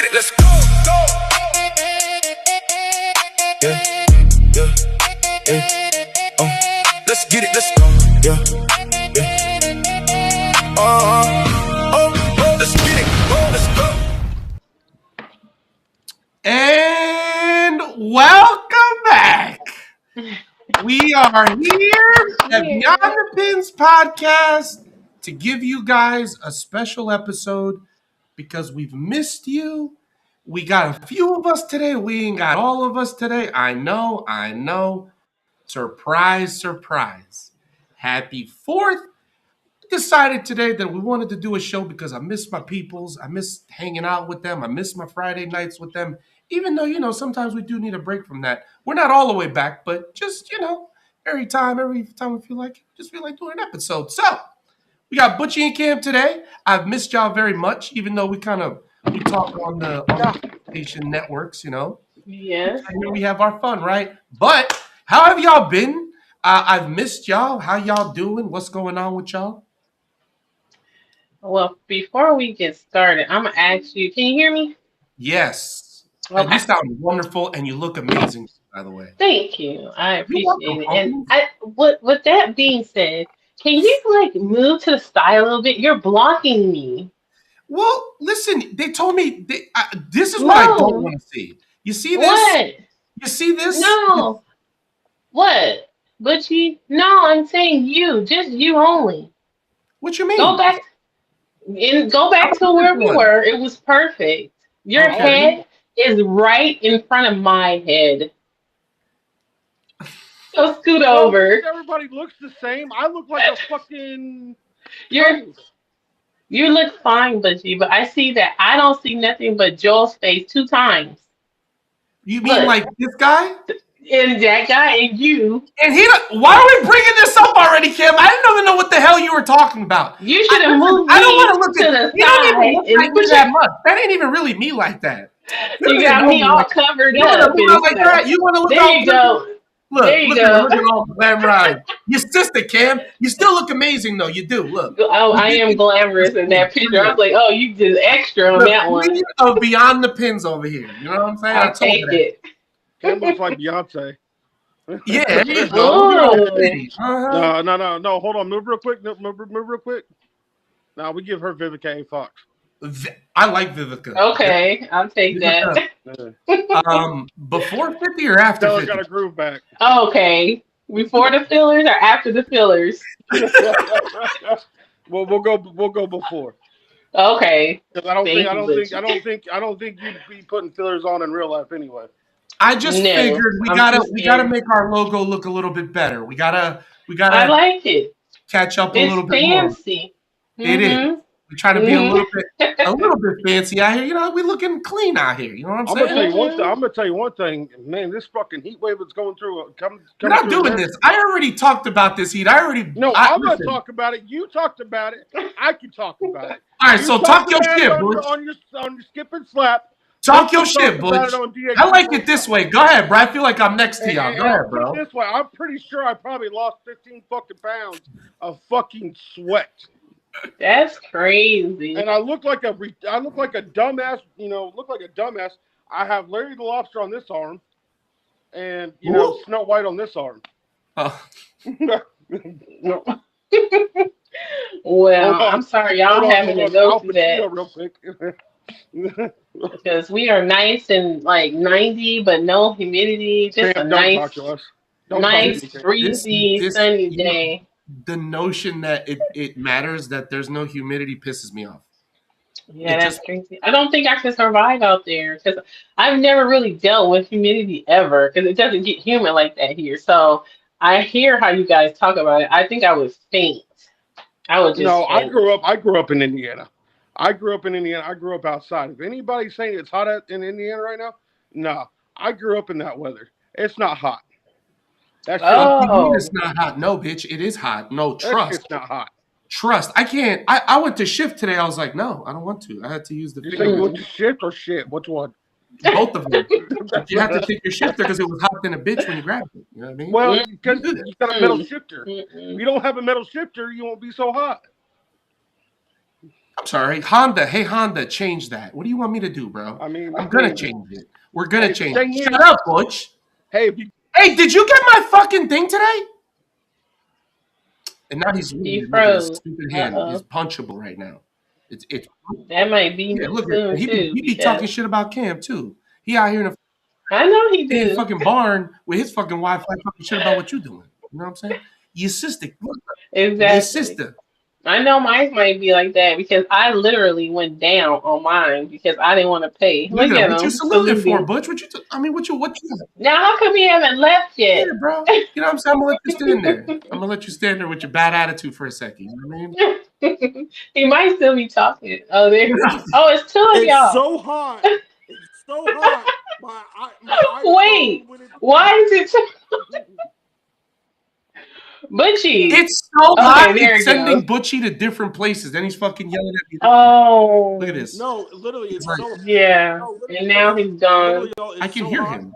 it, let's go. Yeah, yeah, yeah. Let's get it, let's go. Yeah, yeah. Let's get it, let's go. And welcome back. We are here at Beyond the Pins podcast to give you guys a special episode because we've missed you. We got a few of us today. We ain't got all of us today. I know. Surprise, surprise. Happy 4th. Decided today that we wanted to do a show because I miss my peoples. I miss hanging out with them. I miss my Friday nights with them. Even though, sometimes we do need a break from that. We're not all the way back, but just, every time we feel like doing an episode. So we got Butchie and Cam today. I've missed y'all very much, even though we talk on the station networks, Yes. And here we have our fun, right? But how have y'all been? I've missed y'all. How y'all doing? What's going on with y'all? Well, before we get started, I'm gonna ask you. Can you hear me? Yes. And Okay. you sound wonderful and you look amazing, by the way. Thank you. I You're appreciate welcome, it. And with that being said, can you move to the side a little bit? You're blocking me. Well, listen, they told me this is what I don't No. want to see. You see this? What? You see this? No. What? Butchie? No, I'm saying you. Just you only. What you mean? Go back to where we were. It was perfect. Your head is right in front of my head. So scoot over. Everybody looks the same. I look like a fucking. You look fine, Butchie, but I see that I don't see nothing but Joel's face 2 times. You mean like this guy? And that guy and you. And why are we bringing this up already, Kim? I didn't even know what the hell you were talking about. You should have moved I don't want to look to at the you. side. Don't even look like me that much. That ain't even really me like that. You got me all covered up. You want to look there all you go. Look, there you look go. at all glamorized. Your sister, Cam. You still look amazing, though. You do. Look. Oh, I am glamorous in that picture. I was like, oh, you did extra on that one. Of Beyond the Pins over here. You know what I'm saying? I'll take it. Cam looks like Beyonce. Yeah, there you go. No. Hold on. Move real quick. Move real quick. Now we give her Vivica A. Fox. I like Vivica. Okay, I'll take that. Before 50 or after 50? Got a groove back. Okay, before the fillers or after the fillers? Well, we'll go before. Okay. Because I don't think you'd be putting fillers on in real life anyway. I just figured we gotta make our logo look a little bit better. We gotta. I like it. Catch up a little bit fancy. More. It is. We try to be a little bit fancy out here. We looking clean out here. You know what I'm saying? I'm gonna tell you one thing, man. This fucking heat wave that's going through. We're not doing this. I already talked about this heat. I'm gonna talk about it. You talked about it. I can talk about it. All right, so talk your shit, Butch. On your skip and slap. Talk your shit, Butch. I like it this way. Go ahead, bro. I feel like I'm next to y'all. Go ahead, bro. This way, I'm pretty sure I probably lost 15 fucking pounds of sweat. That's crazy. And I look like a dumbass. Look like a dumbass. I have Larry the Lobster on this arm, and Snow White on this arm. Oh. No. Well, I'm sorry, y'all having to go through that. Real quick. Because we are nice and 90, but no humidity. Just a nice, breezy, sunny day. The notion that it matters that there's no humidity pisses me off. Yeah, that's crazy. I don't think I could survive out there because I've never really dealt with humidity ever because it doesn't get humid like that here. So I hear how you guys talk about it. I think I would faint. I would just faint. I grew up in Indiana. I grew up outside. If anybody's saying it's hot in Indiana right now, no. I grew up in that weather. It's not hot. It's not hot. No, bitch. It is hot. No, trust. It's not hot. Trust. I can't. I went to shift today. I was like, no, I don't want to. I had to use the You say you went to shift or shit? Which one? Both of them. You have to take your shifter because it was hot than a bitch when you grabbed it. You know what I mean? Well, because you got a metal shifter. If you don't have a metal shifter, you won't be so hot. I'm sorry, Honda. Hey, Honda, change that. What do you want me to do, bro? I mean, I'm gonna change it. We're gonna hey, the change it. thing Shut is, up, Butch. hey, if you, Hey, did you get my fucking thing today? And now he's He muted. Look at his froze. stupid hand. It's Uh-oh. punchable right now. It's That might be yeah. me Look at soon he too, be talking because shit about Cam too. He out here I know he in a do. fucking barn with his fucking Wi-Fi talking shit about what you doing. You know what I'm saying? Your sister, look, your Exactly. sister. I know mine might be like that because I literally went down on mine because I didn't want to pay. Look Look at him. at What you him saluting for, saluting. Butch? What you? I mean, what you? Now, how come he haven't left Yeah, yet? bro. You know what I'm saying? I'm gonna let you stand there. I'm gonna let you stand there with your bad attitude for a second. You know what I mean? He might still be talking. Oh, there. Oh, it's two of it's y'all. so hot. It's so hot. My iPhone Wait, went into. why is it Butchie? It's so hot. Okay, there It's it goes. sending Butchie to different places. Then he's fucking yelling at me. Look at Oh, this. No, literally, He's it's like, so. yeah. No, And now he's gone. literally, y'all, I it's can so hear hot. him.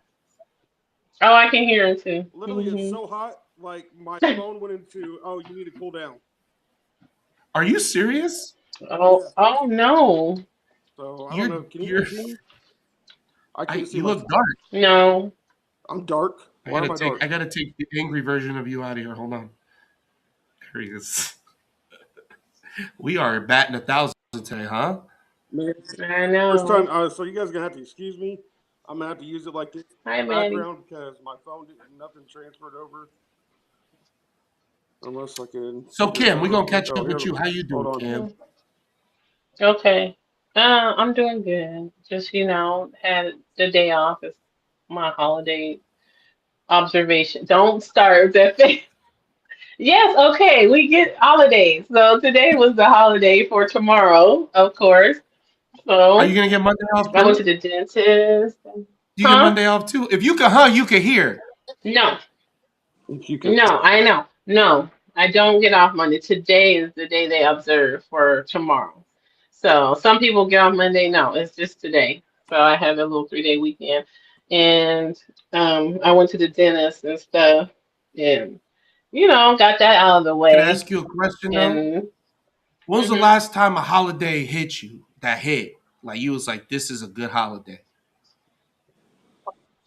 Oh, I can hear him too. Literally, it's so hot. Like my phone went into. Oh, you need to cool down. Are you serious? Oh, Yeah. oh no, So I don't You're know. Can you you're. guys see me? I can't see You look myself. dark. no. I'm dark. Why am I dark? I gotta take the angry version of you out of here. Hold on. There he is. We are batting 1,000 today, huh? Man, I first time. know. So you guys are gonna have to excuse me. I'm gonna have to use it like this Hi, Maddie. background because my phone didn't nothing transferred over. Unless I can So figure it Cam, out we're real gonna quick. catch Oh, up here. with you. How you Hold doing, on. Cam? Okay. I'm doing good. Just, had the day off. It's my holiday observation. Don't start with that thing. Yes, okay, we get holidays. So today was the holiday for tomorrow, of course. Are you So gonna get Monday off I went to too? the dentist. Do you get Huh? Monday off too? If you can, huh? You can hear. No, If you can. no, I know. No, I don't get off Monday. Today is the day they observe for tomorrow. So some people get off Monday. No, it's just today. So I have a little 3-day weekend. And I went to the dentist and stuff and got that out of the Can I way. ask you a question though? And When was the mhm. last time a holiday hit you? That hit, like you was like, this is a good holiday.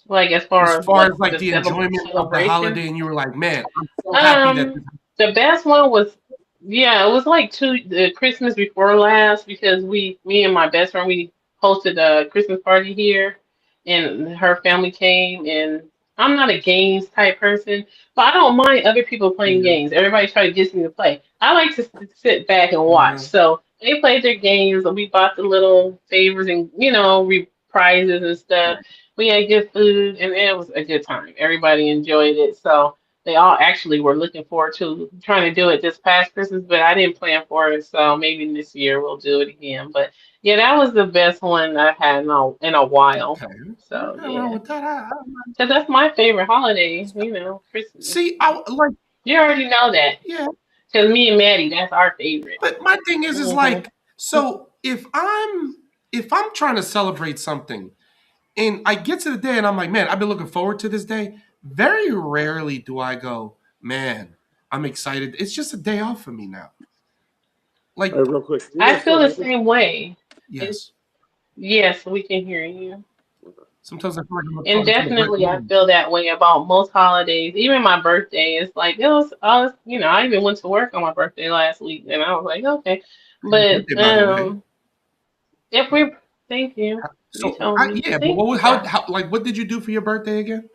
Like as As far as far like as like the the enjoyment of the celebration. holiday, and you were like, man, I'm so happy that. Um, the best one was, yeah, it was like the Christmas before last because me and my best friend, we hosted a Christmas party here, and her family came. And I'm not a games type person, but I don't mind other people playing Yeah. games. Everybody try to get me to play. I like to sit back and watch. Uh-huh. So they played their games, and we bought the little favors and prizes and stuff. We had good food, and it was a good time. Everybody enjoyed it. So they all actually were looking forward to trying to do it this past Christmas, but I didn't plan for it, so maybe this year we'll do it again. But yeah, that was the best one I've had in a while. Okay. So Nothing wrong yeah, with that. because that's my favorite holiday, Christmas. See, I like, You already know that, yeah, because me and Maddie, that's our favorite. but my thing is Hmm. like, so if I'm trying to celebrate something, and I get to the day, and I'm like, man, I've been looking forward to this day. Very rarely do I go, man, I'm excited. It's just a day off for me now. All Like, right, real quick. Can you I guys feel still the hear me? same way. It, yes. yes, we can hear you. Sometimes I feel like I'm And talking to the right definitely, I room. feel that way about most holidays. Even my birthday, it's like I even went to work on my birthday last week, and I was like, okay. Happy But birthday, by the way. if we, thank you. You So, told me. yeah, but See, how, like, what did you do for your birthday again?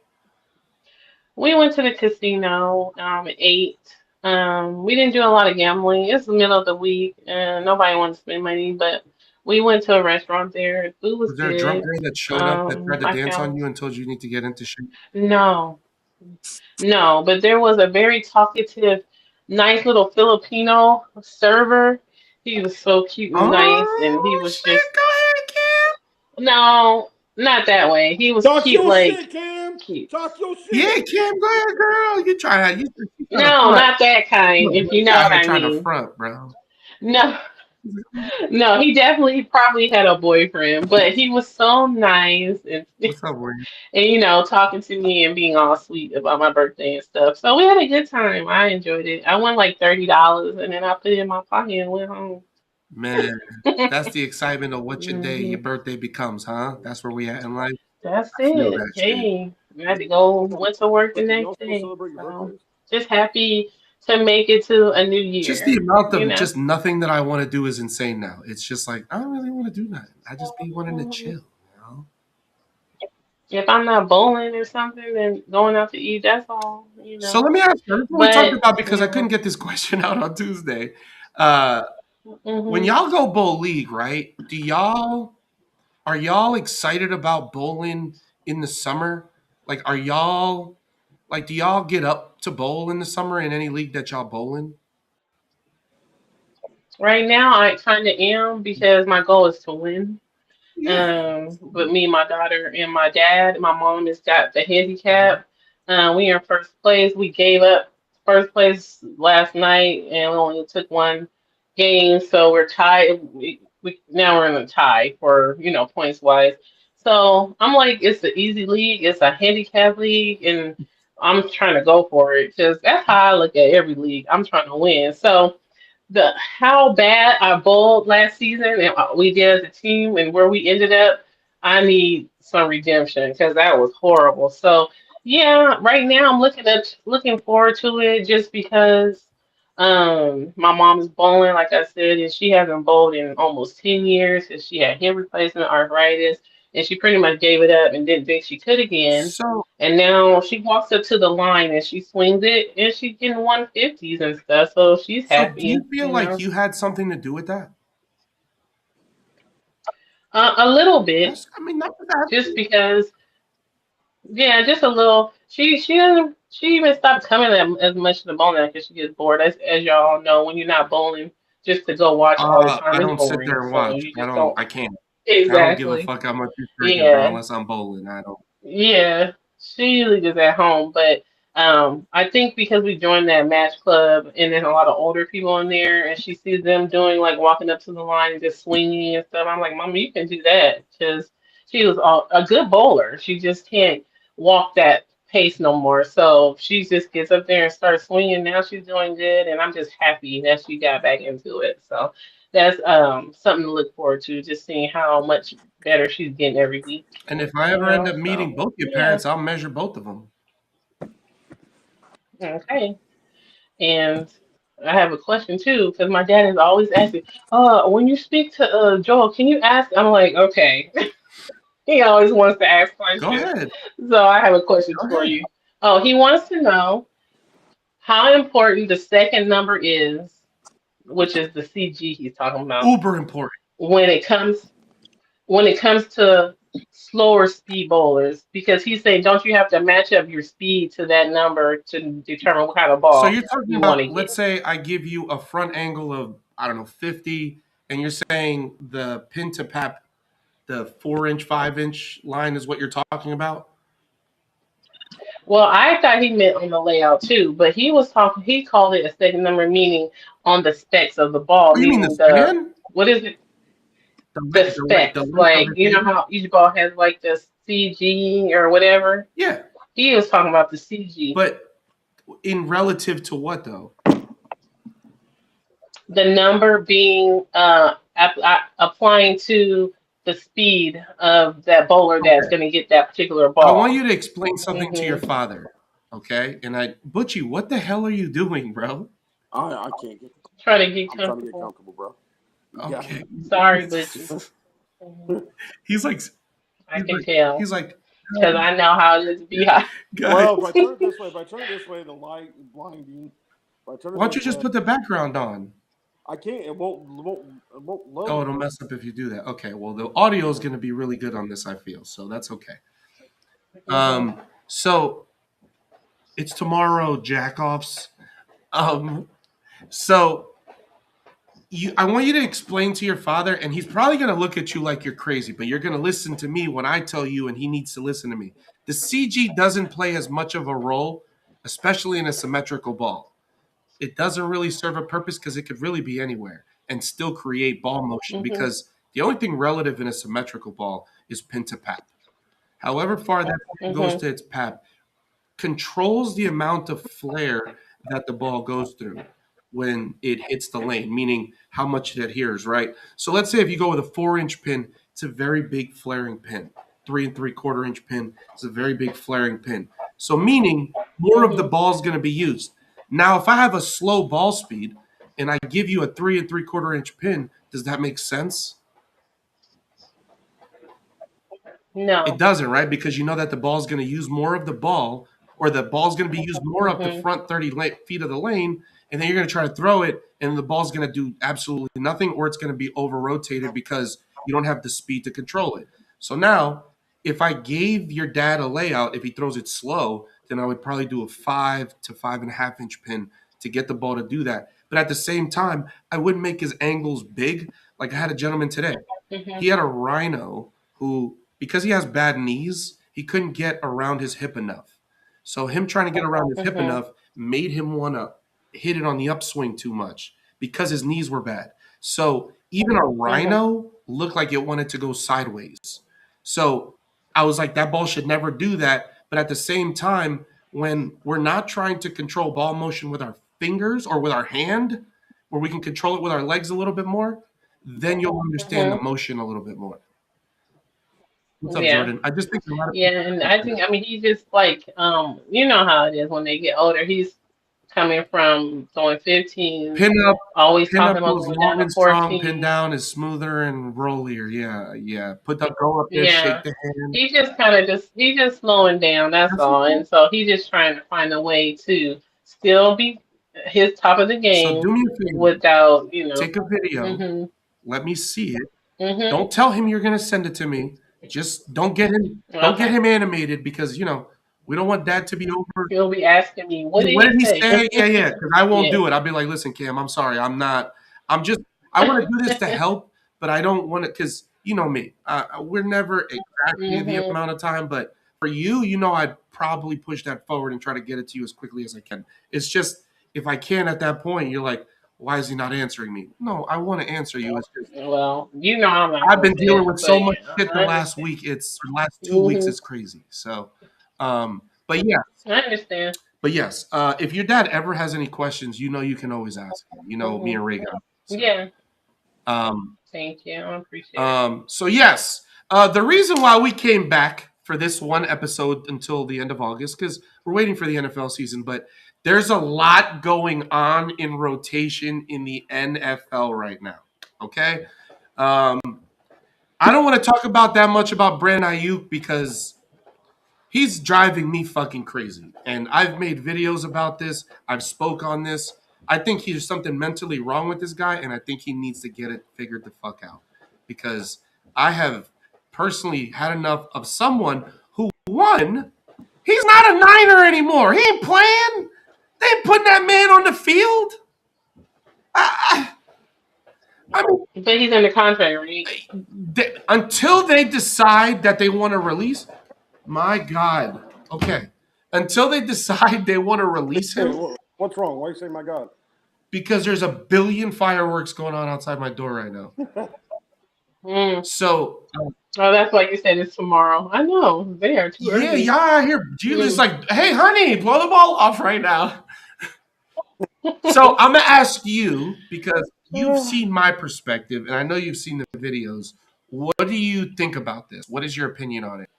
we went to the casino, ate. We didn't do a lot of gambling. It's the middle of the week, and nobody wanted to spend money, but we went to a restaurant there. Food was Was there a drunk good. girl that showed up that tried to I dance on found you and told you need to get into shape? no. No, but there was a very talkative, nice little Filipino server. He was so cute and nice, and he Oh, was just shit. Go ahead, Kim. no, not that way. He was Talk cute, your like shit, Cam. cute. Talk your Yeah, shit. Kim, go ahead, girl. You trying to No, front. not that kind, Look, if bro, you you know out what here I trying to mean. front, bro. No, no, he definitely probably had a boyfriend, but he was so nice and What's up, Wayne? and talking to me and being all sweet about my birthday and stuff. So we had a good time. I enjoyed it. I won like $30 and then I put it in my pocket and went home. Man, that's the excitement of what your day, Hmm. your birthday becomes, huh? That's where we at in life. That's I feel it. that shit. Hey, I had to go, went to work the But do y'all next still day. celebrate your So birthdays? just happy to make it to a new Just the year, amount you of know? just nothing that I want to do is insane now. It's just like I don't really want to do nothing. I just be wanting to Mhm. chill, you know. If I'm not bowling or something, then going out to eat, that's all, you So know? let me ask you, this is what we talked But, about because I yeah. couldn't get this question out on Tuesday. Uh, when Hmm. y'all go bowl league, right? Are y'all excited about bowling in the summer? Like, are y'all like do y'all get up to bowl in the summer in any league that y'all bowl in? Right now, I kind of am because my goal is to win. Yeah. But me, my daughter, and my dad, my mom has got the Mhm. handicap. We are in first place. We gave up first place last night, and we only took one game, so we're tied. We now we're in a tie for points wise. So I'm like, it's the easy league. It's a handicap league, and I'm trying to go for it because that's how I look at every league. I'm trying to win. So the how bad I bowled last season and we did as a team and where we ended up, I need some redemption because that was horrible. So yeah, right now I'm looking forward to it just because my mom's bowling, like I said, and she hasn't bowled in almost 10 years because she had hip replacement arthritis and she pretty much gave it up and didn't think she could again. So And now she walks up to the line and she swings it and she's getting 150s and stuff. So she's so do happy, you feel you like know. you had something to do with that? A little bit, That's I mean not that. just because, yeah, just a little. She doesn't. She even stopped coming as much to the bowling because she gets bored. As y'all know, when you're not bowling, just to go watch all the I time is don't sit boring. there and So watch. you just don't. I can't. I don't give a Exactly. fuck how much you're drinking, bro, Yeah. unless I'm bowling. I don't. Yeah, she usually just at home, but I think because we joined that match club and there's a lot of older people in there, and she sees them doing like walking up to the line and just swinging and stuff. I'm like, Mama, you can do that because she was a good bowler. She just can't walk that pace no more. So she just gets up there and starts swinging. Now she's doing good, and I'm just happy that she got back into it. So that's something to look forward to, just seeing how much better she's getting every week. And if I You ever end know, up so meeting both your yeah, parents, I'll measure both of them. okay. And I have a question too, because my dad is always asking, when you speak to Joel, can you ask? I'm like, okay. He always wants to ask Go questions. ahead. So I have a question Go for ahead. you. Oh, he wants to know how important the second number is, which is the CG he's talking about, Uber important. when it comes to slower speed bowlers, because he's saying, don't you have to match up your speed to that number to determine what kind of So ball you're talking you want to about, let's get? say I give you a front angle of, I don't know, 50, and you're saying the pin to pap, the 4 inch, 5 inch line is what you're talking about? Well, I thought he meant on the layout too, but he was talking. He called it a second number, meaning on the specs of the ball, Oh, you mean the meaning the span? what is it? The The specs, length of like the you know pin? how each ball has like the CG or whatever. Yeah. He was talking about the CG, But in relative to what though? the number being applying to the speed of that bowler that's Okay. going to get that particular I want ball. you to explain something to your Hmm. father. Okay? And Butchie, what the hell are you doing, bro? I can't get. Try to get I'm trying to get comfortable. comfortable, bro. You got Okay. it. Sorry, Butchie. Mhm. he's like I can tell he's like because I know how it is to be high. guys, Well, if I turn it this way, the light is blinding. If I turn it why don't this you just way, put the background on? I can't. It won't Oh, load. it'll mess up if you do that. Okay, well the audio is going to be really good on this, I feel, so that's okay. Hmm. So it's tomorrow, jackoffs. Um, so I want you to explain to your father, and he's probably going to look at you like you're crazy, but you're going to listen to me when I tell you, and he needs to listen to me. The CG doesn't play as much of a role, especially in a symmetrical ball. It doesn't really serve a purpose because it could really be anywhere and still create ball motion Hmm. because the only thing relative in a symmetrical ball is pin to pap. However far that pin goes Hmm. to its pap controls the amount of flare that the ball goes through. when it hits the lane, meaning how much it adheres, right? So let's say if you go with a 4-inch pin, it's a very big flaring pin. 3 3/4 inch pin is a very big flaring pin. So meaning more of the ball is going to be used. Now, if I have a slow ball speed and I give you a 3 3/4 inch pin, does that make sense? It No. doesn't, right? Because you know that the ball is going to use more of the ball, or the ball's going to be used more up the front 30 feet of the lane, and then you're going to try to throw it, and the ball's going to do absolutely nothing, or it's going to be over rotated because you don't have the speed to control it. So now, if I gave your dad a layout, if he throws it slow, then I would probably do a 5 to 5.5 inch pin to get the ball to do that. But at the same time, I wouldn't make his angles big. Like I had a gentleman today. He had a rhino who, because he has bad knees, he couldn't get around his hip enough. So him trying to get around his hip enough made him want to hit it on the upswing too much because his knees were bad. So even a rhino looked like it wanted to go sideways. So I was like, that ball should never do that. But at the same time, when we're not trying to control ball motion with our fingers or with our hand, where we can control it with our legs a little bit more, then you'll understand the motion a little bit more. What's up, Yeah. Jordan? I just think a lot of Yeah, and I think he just like you know how it is when they get older. He's coming from going 15, pin up, always pin talking up about goes going long down to and strong. Pin 14. down is smoother and rollier. Yeah, yeah. Put the go up there, Yeah. shake the hand. He's just kind of he's just slowing down, that's That's all. okay. And so he's just trying to find a way to still be his top of the So do game me a favor. without, Take a video. mhm. Let me see it. Mhm. Don't tell him you're gonna send it to me. Just don't get Okay. him animated because we don't want dad to be over. He'll be asking me, what did What he did he say? say? Yeah, yeah. Because I won't Yeah. do it. I'll be like, listen, Cam, I'm sorry. I'm not. I'm just. I want to do this to help, but I don't want to because you know me. We're never exactly the Mhm. amount of time, but for you, I'd probably push that forward and try to get it to you as quickly as I can. It's just if I can at that point, you're like, why is he not answering me? No, I want to answer you. It's just Well, I'm not I've gonna been say dealing it, with so but much yeah, shit the I last understand. week. It's the last 2 weeks. Mhm. It's crazy. So, but yeah. I understand. But yes, if your dad ever has any questions, you can always ask him. Me Mhm. and Ray got it. So, Yeah. um, Thank you. I appreciate it. so yes, the reason why we came back for this one episode until the end of August because we're waiting for the NFL season, but there's a lot going on in rotation in the NFL right now. Okay, um, I don't want to talk about that much about Brandon Ayuk because he's driving me fucking crazy. And I've made videos about this. I've spoke on this. I think there's something mentally wrong with this guy, and I think he needs to get it figured the fuck out. Because I have personally had enough of someone who won. He's not a Niner anymore. He ain't playing. They ain't putting that man on the field. I mean, But he's in the contract, right? until they decide that they want to release, my God. Okay. Until they decide they want to release Hey, him, what's wrong? Why you say my God? because there's a billion fireworks going on outside my door right now. Mm. So, Oh, that's why you said it's tomorrow. I know. They are too yeah, early. yeah, I hear Julia's Mm. like, hey, honey, blow the ball off right now. So, I'm going to ask you because you've seen my perspective and I know you've seen the videos. What do you think about this? What is your opinion on it?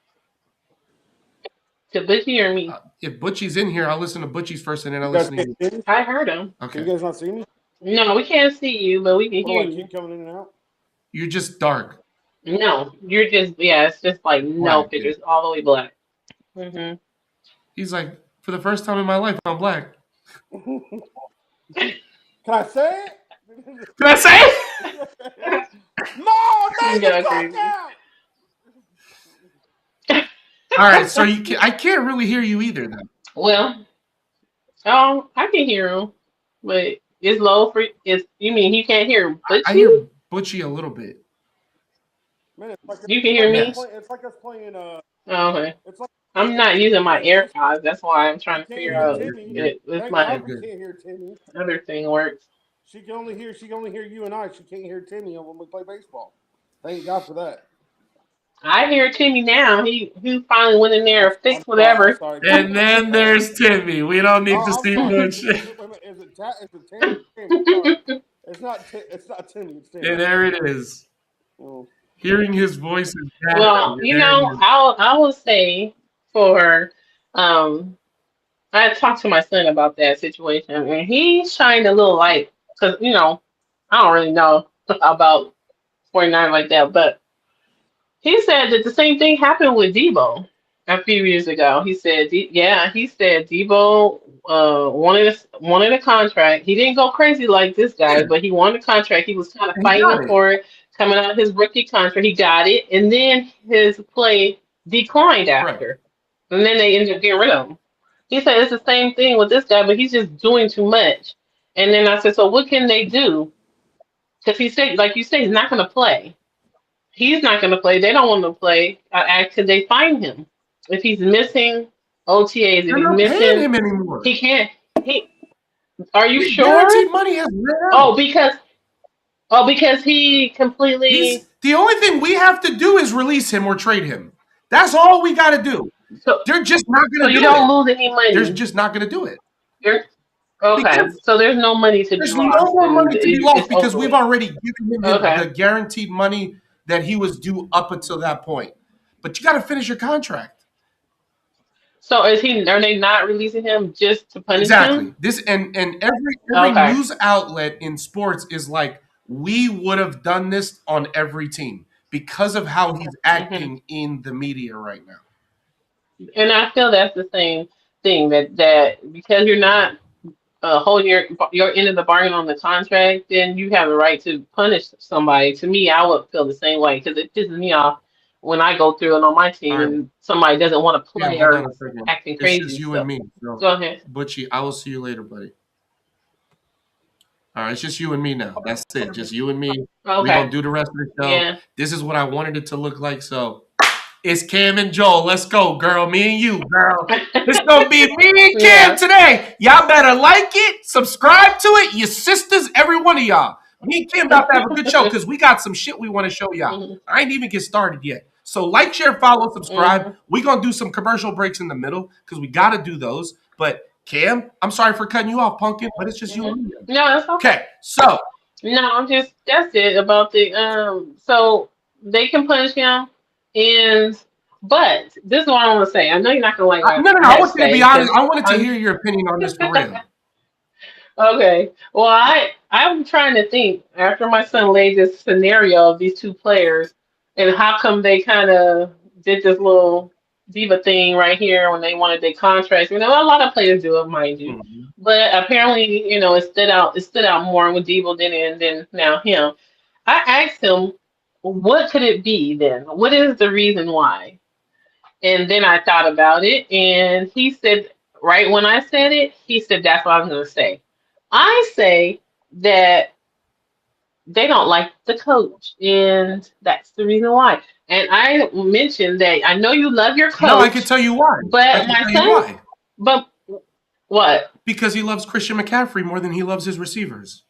To Bushy or me? If Butchie's in here, I'll listen to Butchie's first and then I'll You guys listen to can't you. see me? I heard him. Can Okay. you guys not see me? No, we can't see you, but we can What do hear I you. keep coming in and out? You're just dark. No, you're just it's just like no Black, yeah. pictures, all the way black. Hmm. He's like, for the first time in my life, I'm black. Can I say it? Can I say it? No, take Yeah, the fuck crazy. out! All right, so I can't really hear you either then. Well, I can hear him, but it's low for it's. You mean you can't hear I Bushy? hear Butchie a little bit. Man, You can hear me? Yes. it's like us playing. Oh, okay. It's like I'm not using my playing baseball. AirPods. That's why I'm You trying to can't figure hear out Timmy. if Thank my God we can't hear Timmy. other thing works. She can only hear you and I. She can't hear Timmy when we play baseball. Thank God for that. I hear Timmy now. He finally went in there I'm, and fixed I'm whatever. sorry, guys. And then there's Timmy. We don't need to see I'm sorry. Butch. Wait a minute. Is it It's a Tammy. It's not Timmy. It's Tammy. And there it is. Oh. Hearing his voice is Well, nasty. There he is. I will say for um I had talked to my son about that situation, and he shined a little light because I don't really know about 49 like that, but he said that the same thing happened with Debo a few years ago. He said, yeah, he said Debo wanted a contract. He didn't go crazy like this guy, Yeah, but he wanted a contract. He was kind of and he fighting him got it. for it, coming out of his rookie contract. He got it, and then his play declined Right. after, and then they ended up getting rid of him. He said it's the same thing with this guy, but he's just doing too much. And then I said, so what can they do? Because he said, like you say, he's not going to play. He's not going to play. They don't want him to play. Could they find him? If he's missing OTAs, if They're he's not paying missing, him anymore. he can't. He Are you The sure? guaranteed money has ran out. Oh, because he completely. He's the only thing we have to do is release him or trade him. That's all we got to do. So They're just not so going to you do it. don't lose any They're money. just not going to do it You're okay. because So there's no money to be there's no lost, more and money to be lost it's because over we've with. already given him Okay. the guaranteed money that he was due up until that point. But you got to finish your contract. So is he? Are they not releasing him just to punish him? Exactly. This and every Okay. news outlet in sports is like we would have done this on every team because of how he's hmm acting in the media right now. And I feel that's the same thing that because you're not holding your end of the bargain on the contract, then you have the right to punish somebody. To me, I would feel the same way because it pisses me off when I go through it on my All team right. and somebody doesn't want to Yeah, play hold or on a is second. acting It's just crazy. you and So me. So, go ahead. Butchie, I will see you later, buddy. All right, it's just you and me now. That's it. Just you and me. We gonna Okay. do the rest of the show. Yeah. This is what I wanted it to look like. So it's Cam and Joel. Let's go, girl. Me and you, girl. It's gonna be me and Cam Yeah. today. Y'all better like it, subscribe to it. Your sisters, every one of y'all. Me and Kim about to have a good show because we got some shit we want to show y'all. hmm I ain't even get started yet. So like, share, follow, subscribe. hmm We gonna do some commercial breaks in the middle because we gotta do those. But Cam, I'm sorry for cutting you off, pumpkin, but it's just you hmm and me. No, that's okay. Okay, so No, I'm just that's it about the so they can punish him and but this is what I want to say. I know you're not gonna like what no, no, I no. I have to want you to be say honest. because I wanted to I'm hear your opinion on this for real. okay. Well, I'm trying to think after my son laid this scenario of these two players and how come they kind of did this little diva thing right here when they wanted their contracts. A lot of players do it, mind you, Mhm. but apparently, it stood out. It stood out more with Debo than now him. I asked him, what could it be then? What is the reason why? And then I thought about it, and he said, right when I said it, he said, that's what I was going to say. I say that they don't like the coach, and that's the reason why. And I mentioned that I know you love your No, I can coach, tell you why. I but can my tell you son, why. but what? Because he loves Christian McCaffrey more than he loves his receivers.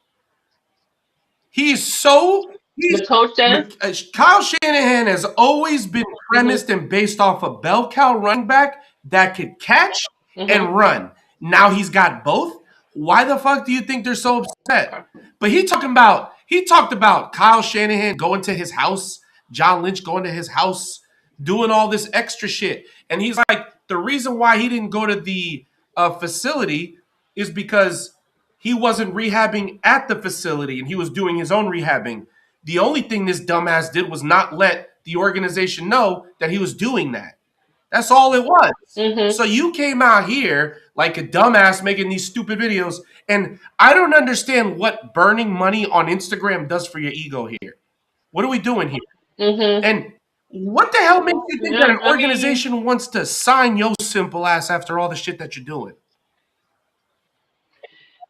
He's so he's The coach does? Kyle Shanahan has always been Mm-hmm, premised and based off a bell cow running back that could catch mm-hmm. and run. Now he's got both. Why the fuck do you think they're so upset? But he talked about Kyle Shanahan going to his house, John Lynch going to his house, doing all this extra shit. And he's like, the reason why he didn't go to the facility is because he wasn't rehabbing at the facility and he was doing his own rehabbing. The only thing this dumbass did was not let the organization know that he was doing that. That's all it was. Mm-hmm. So you came out here like a dumbass making these stupid videos, and I don't understand what burning money on Instagram does for your ego here. What are we doing here? Mm-hmm. And what the hell makes you think that Yeah, an I mean, organization wants to sign your simple ass after all the shit that you're doing?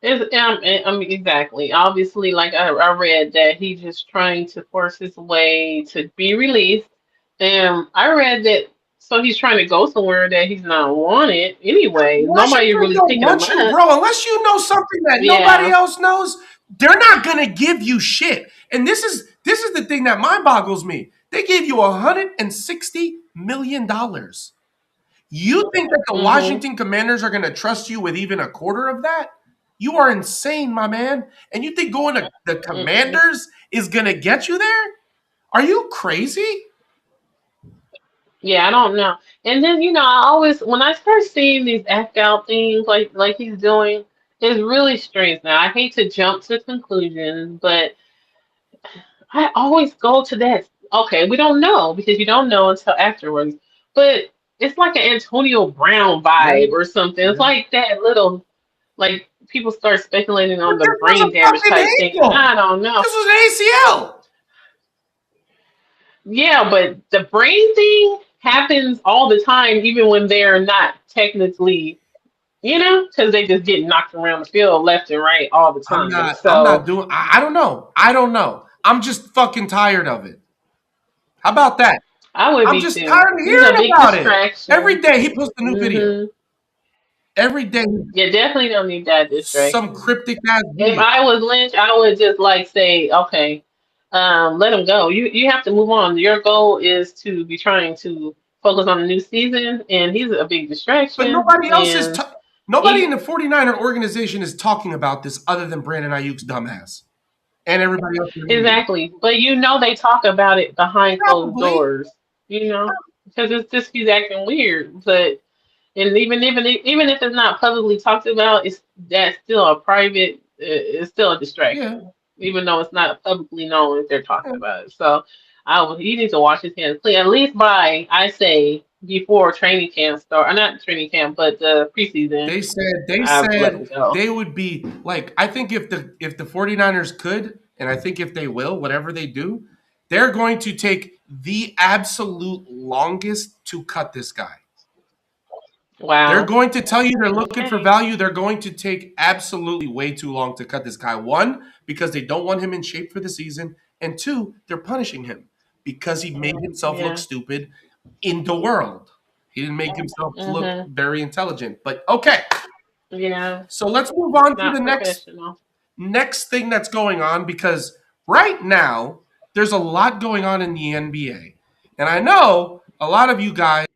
I mean, exactly. Obviously, like I read that he's just trying to force his way to be released. And I read that so he's trying to go somewhere that he's not wanted anyway. Nobody Washington really don't picking him want you, up. bro. Unless you know something that nobody Yeah. else knows, they're not gonna give you shit. And this is the thing that mind boggles me. They gave you $160 million. You think that the Mm-hmm. Washington Commanders are gonna trust you with even a quarter of that? You are insane, my man. And you think going to the Mm-mm. Commanders is going to get you there? Are you crazy? Yeah, I don't know. And then I always when I start seeing these act out things like he's doing, it's really strange. Now I hate to jump to conclusions, but I always go to that. Okay, we don't know because you don't know until afterwards. But it's like an Antonio Brown Yeah, vibe or something. It's yeah. like that little like people start speculating But on the this was brain a damage fucking type thing. ankle. I don't know. This was an ACL. Yeah, but the brain thing happens all the time, even when they're not technically, because they just get knocked around the field left and right all the I'm time. not. I'm not So doing. I don't know. I don't know. I'm just fucking tired of it. How about that? I would I'm be just too. tired of He's a hearing big about it. Every distraction. day he posts a new video. Hmm. Every day, You definitely don't need that some distraction. cryptic ass If video. I was Lynch, I would just like say, okay, let him go. You have to move on. Your goal is to be trying to focus on the new season, and he's a big But distraction. nobody else is. And Nobody in he the 49er organization is talking about this other than Brandon Ayuk's dumbass and everybody else in the media. exactly, but they talk about it behind closed Probably. doors. Because it's just he's acting weird. But and even if it's not publicly talked about, it's that's still a private. It's still a Yeah. distraction, even though it's not publicly known if they're Yeah. talking about it. So, he needs to wash his hands clean at least by I say before training camp start, or not training camp, but the preseason. They I would let said him go. they would be like I think if the 49ers could, and I think if they will, whatever they do, they're going to take the absolute longest to cut this guy. They're Wow. going to tell you they're looking for Okay. value. They're going to take absolutely way too long to cut this guy. One, because they don't want him in shape for the season. And two, they're punishing him because he made himself look Yeah. stupid in the world. He didn't make himself look Mhm. very intelligent. But okay. Yeah. So let's move on to the Not next professional. next thing that's going on because right now there's a lot going on in the NBA. And I know a lot of you guys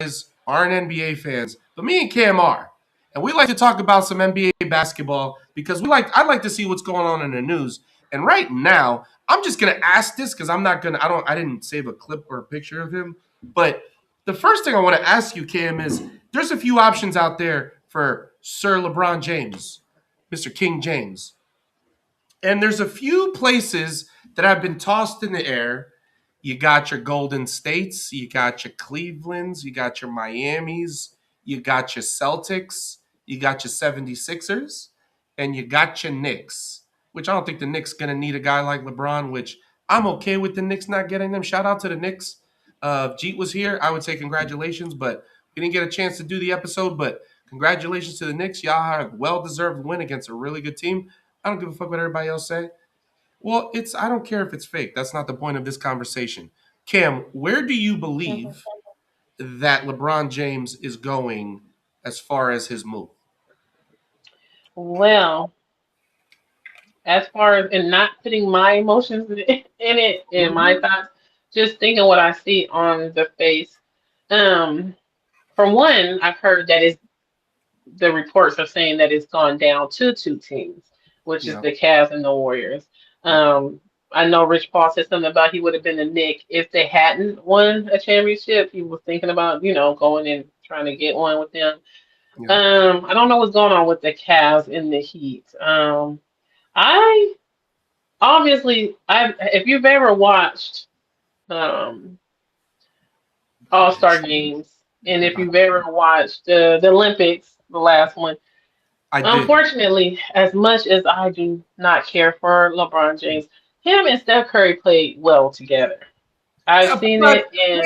aren't NBA fans, but me and Cam are. And we like to talk about some NBA basketball because I'd like to see what's going on in the news. And right now, I'm just gonna ask this because I didn't save a clip or a picture of him. But the first thing I want to ask you, Cam, is there's a few options out there for Sir LeBron James, Mr. King James. And there's a few places that have been tossed in the air. You got your Golden States, you got your Clevelands, you got your Miamis, you got your Celtics, you got your 76ers, and you got your Knicks, which I don't think the Knicks going to need a guy like LeBron, which I'm okay with the Knicks not getting them. Shout out to the Knicks. If Jeet was here, I would say congratulations, but we didn't get a chance to do the episode, but congratulations to the Knicks. Y'all had a well-deserved win against a really good team. I don't give a fuck what everybody else say. Well, I don't care if it's fake. That's not the point of this conversation. Cam, where do you Mhm. believe that LeBron James is going as far as his move? Well, as far as and not putting my emotions in it and my Mhm. thoughts, just thinking what I see on the face. Um, for one, I've heard that is the reports are saying that it's gone down to two teams, which is Yeah. the Cavs and the Warriors. Yeah. Um, I know Rich Paul said something about he would have been the Knicks if they hadn't won a championship. He was thinking about, going and trying to get one with them. Yeah. I don't know what's going on with the Cavs and the Heat. I obviously I if you've ever watched um All-Star games and if you've ever watched the Olympics, the last one, I did. unfortunately, as much as I do not care for LeBron James, him and Steph Curry played well together. I've seen But it and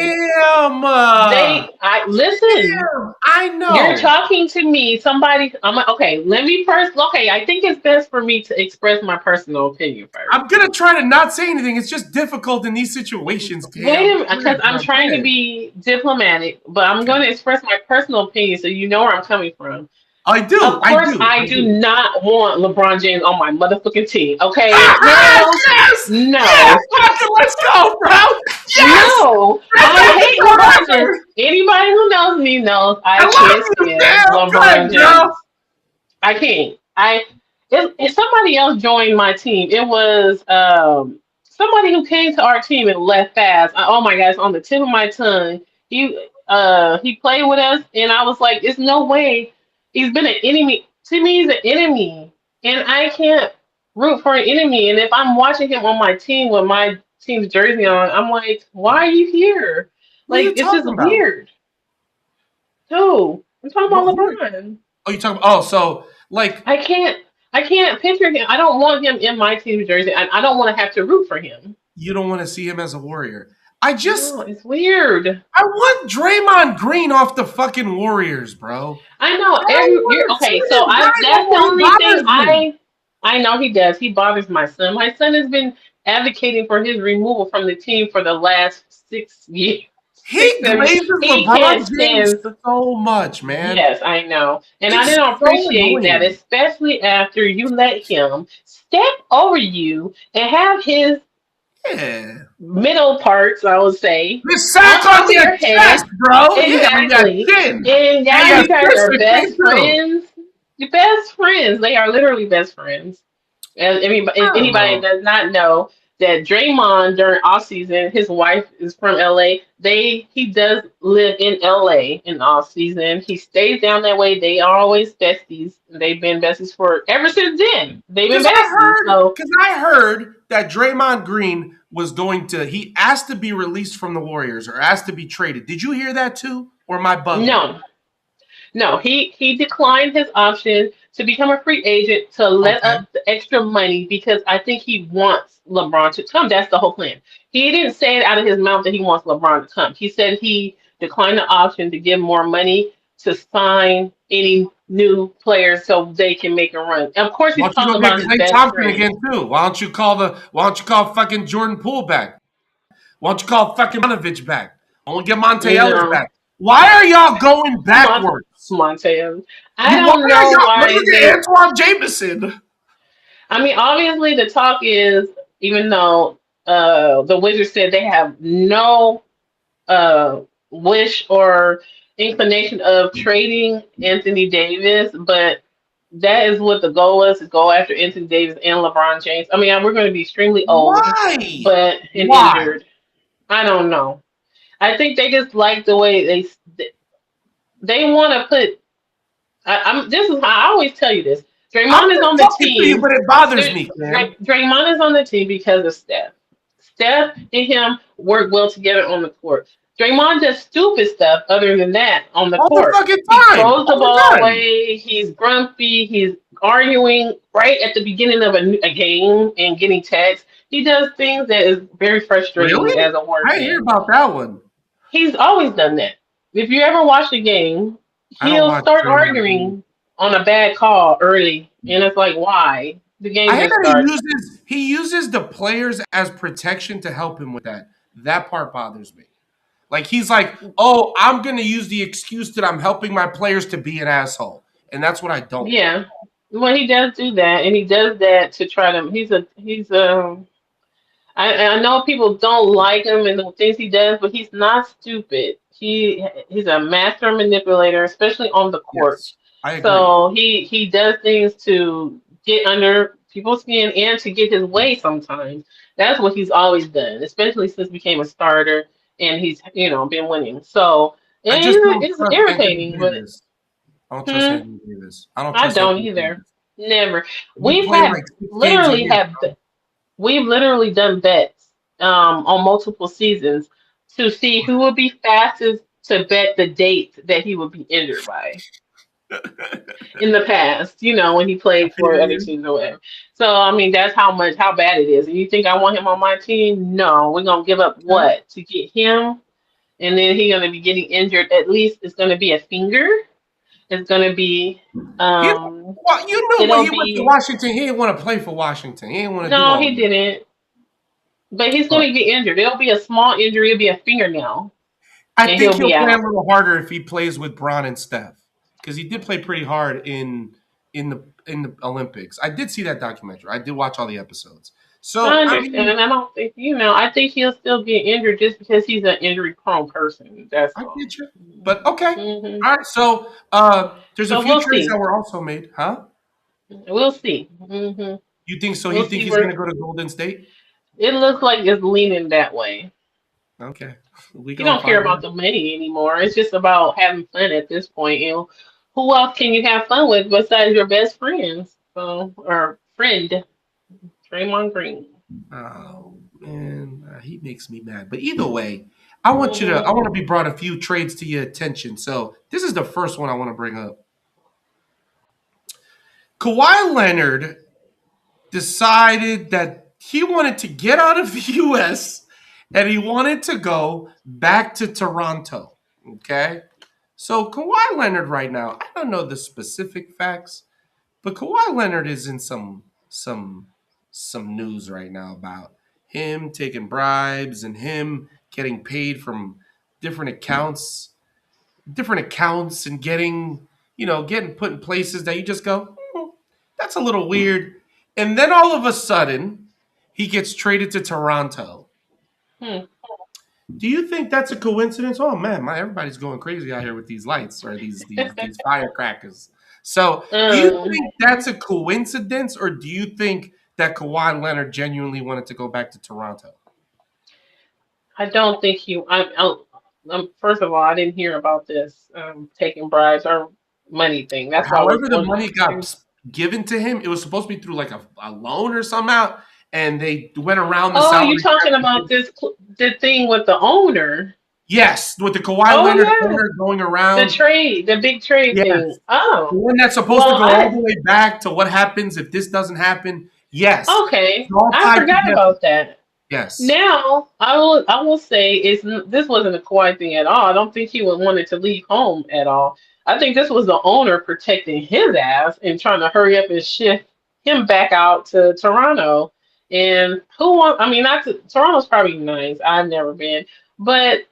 Cam, I listen. Cam, I You're know. talking to me. Somebody, I'm like, okay. Let me first. Okay, I think it's best for me to express my personal opinion first. I'm gonna try to not say anything. It's just difficult in these situations, Wait Cam. a minute, Go because ahead, I'm bro. Go trying to ahead. be diplomatic, but I'm Okay. going to express my personal opinion so you know where I'm coming from. I do. Of I course, do. I I do do. not want LeBron James on my motherfucking team. Okay, hell Yes! Yes! no, Fucking let's go, bro! Yes! no. Let's I make hate it LeBron James. happen! Anybody who knows me knows I I love can't you, stand Cam! Go ahead, LeBron bro! James. I can't. I If somebody else joined my team. It was somebody who came to our team and left fast. Oh my gosh, on the tip of my tongue. He played with us, and I was like, "There's no way he's been an enemy to me. He's an enemy, and I can't root for an enemy. And if I'm watching him on my team with my team's jersey on, I'm like, why are you here? What are Like, you it's just talking about? weird." Who? I'm talking about Who LeBron. Oh, you talking? Oh, so like I can't. I can't picture him. I don't want him in my team jersey. I don't want to have to root for him. you don't want to see him as a Warrior. No, it's weird. I want Draymond Green off the fucking Warriors, bro. I know I don't you're want to see okay. So this guy that's no the more. He only thing bothers me. I know he does. He bothers my son. My son has been advocating for his removal from the team for the last 6 years. Six, He 7 years. glazes He LeBron can't James stand. so much, man. Yes, I know. And I It's didn't so appreciate that, annoying. especially after you let him step over you and have his Yeah. middle parts, I would say, The on sack top on of your your head. chest, bro. Yeah, on your Exactly. chin. And And now your you guys are sister thing best too. friends. You're best friends. They are literally best friends. And I if don't anybody know. does not know that Draymond during off season, his wife is from LA. He does live in LA in off season. He stays down that way. They are always besties. They've been besties for ever since then. They've been besties. So Because I heard that Draymond Green was he asked to be released from the Warriors or asked to be traded. Did you hear that too? Or am I bugging? no, no, he declined his option to become a free agent to let Okay. up the extra money because I think he wants LeBron to come. That's the whole plan. He didn't say it out of his mouth that he wants LeBron to come. He said he declined the option to give more money to sign any new players so they can make a run. And of course, Why he's don't you talking go get about his Klay best Thompson friend. again too? Why don't you call fucking Jordan Poole back? Why don't you call fucking Manovich back? I want to get Monte Ellis No, back. Why are y'all going Mont- backwards? Montez. I Why don't are know y'all? Let why me get they. Antoine Jameson. I mean, obviously, the talk is even though the Wizards said they have no uh, wish or inclination of trading Anthony Davis, but that is what the goal was to go after Anthony Davis and LeBron James. I mean, we're going to be extremely old, Why? but and Why? injured. I don't know. I think they just like the way they want to put. This is how I always tell you this. I'm Draymond is just on the talking to you, team. but it bothers me, Cam. Draymond is on the team because of Steph. Steph and him work well together on the court. Draymond does stupid stuff other than that on the All the court. fucking He time. throws the All the ball time. away. He's grumpy. He's arguing right at the beginning of a game and getting texts. He does things that is very frustrating Really? as a Warrior I didn't hear fan. about that one. He's always done that. If you ever watch a game, I don't he'll watch start Draymond Green. arguing on a bad call early, and it's like, why? The I game hear just that started. he uses the players as protection to help him with that. That part bothers me. Like he's like, oh, I'm gonna use the excuse that I'm helping my players to be an asshole, and that's what I don't like. Yeah. Well, he does do that, and he does that to try to. He's. I know people don't like him and the things he does, but he's not stupid. He's a master manipulator, especially on the court. Yes, I agree. So he does things to get under people's skin and to get his way sometimes. That's what he's always done, especially since he became a starter and he's been winning. So I and just don't it's trust Anthony irritating, but Davis. I don't trust hmm, Anthony Davis. I don't I trust don't Anthony either. Davis. Never. He We've played had like 6 games a literally year, have bro. we've literally done bets on multiple seasons to see who would be fastest to bet the date that he would be injured by in the past, when he played for other Yeah. teams or whatever. So I mean that's how bad it is. And you think I want him on my team? No, we're gonna give up what to get him, and then he's gonna be getting injured. At least it's gonna be a finger. It's gonna be He, um well, you knew when he it'll went to be Washington, he didn't want to play for Washington. He didn't want to do no, all he that. didn't. But he's But gonna get injured. It'll be a small injury, it'll be a fingernail, I and think he'll he'll be play a out. little harder if he plays with Braun and Steph, because he did play pretty hard in the Olympics. I did see that documentary. I did watch all the episodes. I So I understand, mean, and I don't think I think he'll still get injured just because he's an injury prone person. That's I all. get you. But okay, Hmm. all right. So there's a So few we'll trades that see. were also made, huh? We'll see. You think so? We'll You think see he's where gonna go to Golden State? it looks like it's leaning that way. Okay, we He gonna don't care find about out. the money anymore. It's just about having fun at this point. Who else can you have fun with besides your best friends? So, or friend, Draymond Green. Oh man, he makes me mad. But either way, I want you to. I Hmm want to be brought a few trades to your attention. So this is the first one I want to bring up. Kawhi Leonard decided that he wanted to get out of the US and he wanted to go back to Toronto. Okay. So Kawhi Leonard right now, I don't know the specific facts, but Kawhi Leonard is in some news right now about him taking bribes and him getting paid from different accounts, different accounts and getting put in places that you just go, that's a little weird. And then all of a sudden, he gets traded to Toronto. Hmm. Do you think that's a coincidence? Oh man, everybody's going crazy out here with these lights or these firecrackers. So, do you Um, think that's a coincidence, or do you think that Kawhi Leonard genuinely wanted to go back to Toronto? I don't think he. First of all, I didn't hear about this taking bribes or money thing. That's why I was However, the wondering. money got given to him, it was supposed to be through like a loan or somehow, and they went around the Oh, you salary talking cap. about the thing with the owner? Yes, with the Kawhi Oh Leonard yeah, owner going the around. trade, the big trade thing. Yes, the Oh, one that's supposed to well, go all the way back to what happens if this doesn't happen. Yes, it's okay, all I tied forgot together. about that. Yes, Now I will say this wasn't a quiet thing at all. I don't think he would wanted to leave home at all. I think this was the owner protecting his ass and trying to hurry up and shift him back out to Toronto. And who want? I mean, not to, Toronto's probably nice. I've never been, but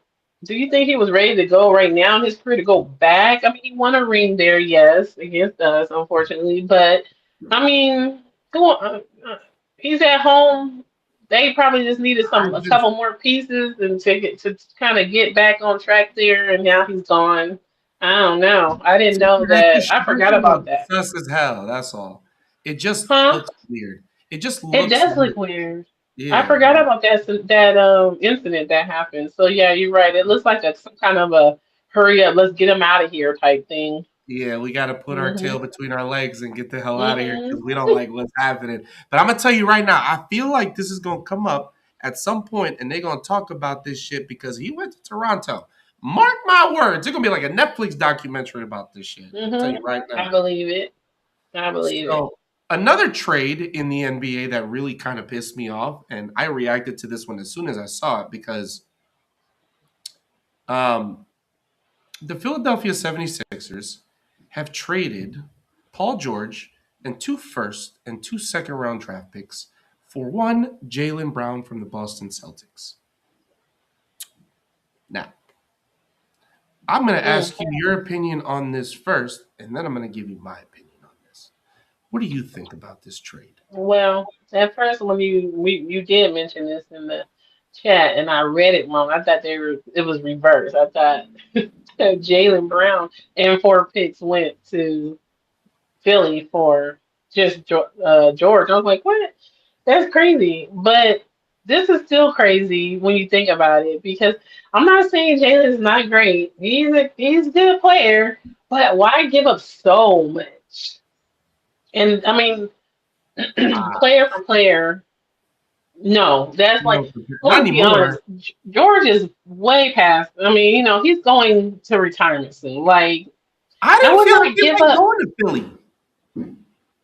do you think he was ready to go right now in his career to go back? I mean, he won a ring there, yes, against us, unfortunately, but I mean, who? He's at home. They probably just needed I a just couple more pieces and to kind of get back on track there, and now he's gone. I don't know. I didn't know that. I that forgot shit about looks that. sus as hell. That's all. It just Huh? looks weird. It just It looks does weird. look weird. I Yeah, forgot about that incident that happened. So yeah, you're right. It looks like some kind of a hurry up, let's get him out of here type thing. yeah. We got to put our tail Mhm. between our legs and get the hell out of here Mhm. because we don't like what's happening. But I'm gonna tell you right now, I feel like this is gonna come up at some point, and they're gonna talk about this shit because he went to Toronto. Mark my words, it's gonna be like a Netflix documentary about this shit. I'll tell you Mhm. right I now. believe it. I believe it. So another trade in the NBA that really kind of pissed me off, and I reacted to this one as soon as I saw it because um, the Philadelphia 76ers have traded Paul George and two first and two second round draft picks for one Jalen Brown from the Boston Celtics. Now, I'm going to Mm. ask you your opinion on this first, and then I'm going to give you my opinion on this. What do you think about this trade? Well, at first when you did mention this in the chat and I read it wrong, I thought it was reversed. I thought Jalen Brown and four picks went to Philly for just George. I was like, what? That's crazy. But this is still crazy when you think about it because I'm not saying Jalen is not great. He's a good player, but why give up so much? And I mean, Uh, player for player. No, that's like, no, not let's be honest. anymore. George is way past. I mean, he's going to retirement soon. Like, I I didn't would feel like not he give liked up, going to Philly.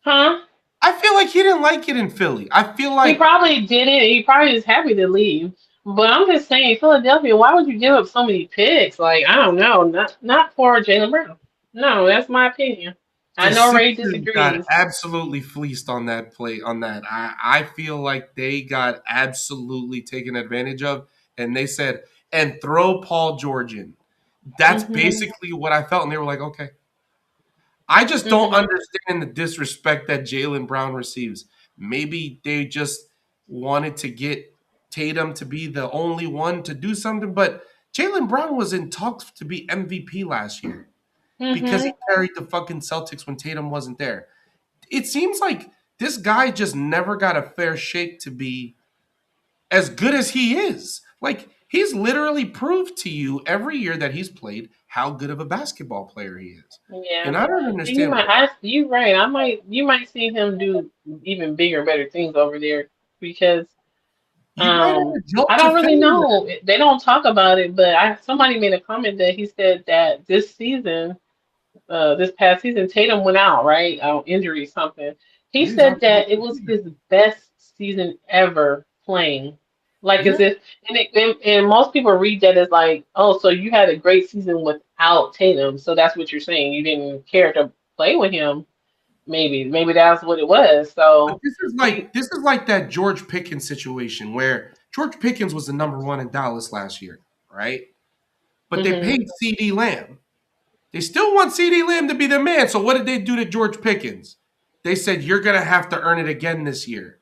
huh? I feel like he didn't like it in Philly. I feel He like probably did it. He probably is happy to leave. But I'm just saying, Philadelphia, why would you give up so many picks? Like, I don't know. Not for Jalen Brown. No, that's my opinion. I the know Ray Sixers got disagrees. absolutely fleeced on that play. On that, I feel like they got absolutely taken advantage of, and they said, "And throw Paul George in." That's Mhm. basically what I felt, and they were like, "Okay." I just don't Mhm. understand the disrespect that Jalen Brown receives. Maybe they just wanted to get Tatum to be the only one to do something, but Jalen Brown was in talks to be MVP last year because he Mhm. carried the fucking Celtics when Tatum wasn't there. it seems like this guy just never got a fair shake to be as good as he is. Like he's literally proved to you every year that he's played how good of a basketball player he is. Yeah. And I don't And you understand might, why. you right. You might see him do even bigger, better things over there because You might have a I jolt to don't really fame. know. They don't talk about it, but somebody made a comment that he said that this season, this past season, Tatum went out, right? Injury, something. He He's out said for the that it whole was year. his best season ever playing. Like as Yeah. if, and most people read that as like, oh, so you had a great season without Tatum, so that's what you're saying. You didn't care to play with him. Maybe that's what it was. But So this is he, like that George Pickens situation where George Pickens was the number one in Dallas last year, right? But they hmm paid CD Lamb. They still want CD Lamb to be the man. So what did they do to George Pickens? They said you're gonna have to earn it again this year,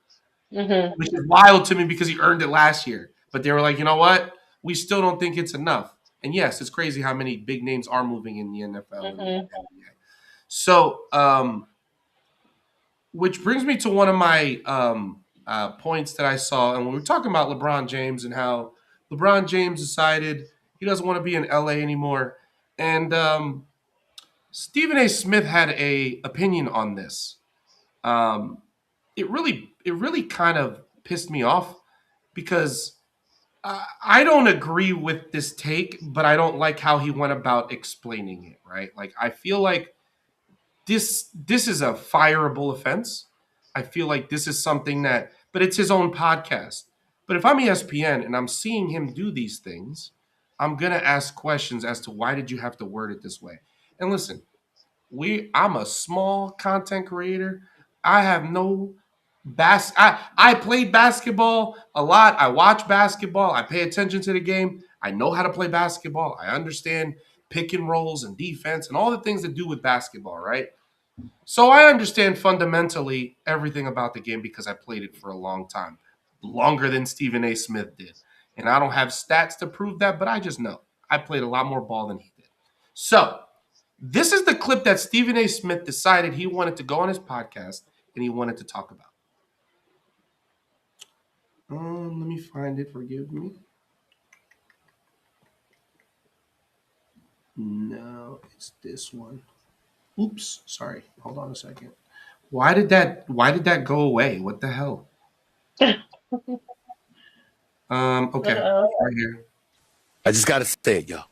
hmm which is wild to me because he earned it last year. But they were like, you know what? We still don't think it's enough. And yes, it's crazy how many big names are moving in the NFL and hmm NBA. So, which brings me to one of my points that I saw, and we were talking about LeBron James and how LeBron James decided he doesn't want to be in LA anymore, and Stephen A. Smith had a opinion on this. Um, it really kind of pissed me off because I don't agree with this take, but I don't like how he went about explaining it. Right? Like I feel like this is a fireable offense. I feel like this is something that, but it's his own podcast. But if I'm ESPN and I'm seeing him do these things, I'm gonna ask questions as to why did you have to word it this way. And listen, I'm a small content creator. I have no I played basketball a lot. I watch basketball. I pay attention to the game. I know how to play basketball. I understand pick and rolls and defense and all the things that do with basketball, right? So I understand fundamentally everything about the game because I played it for a long time, longer than Stephen A. Smith did. And I don't have stats to prove that, but I just know I played a lot more ball than he did. So this is the clip that Stephen A. Smith decided he wanted to go on his podcast and he wanted to talk about. Let me find it. Forgive me. No, it's this one. Oops, sorry. Hold on a second. Why did that go away? What the hell? Okay. uh, Right here. I just gotta say it, y'all.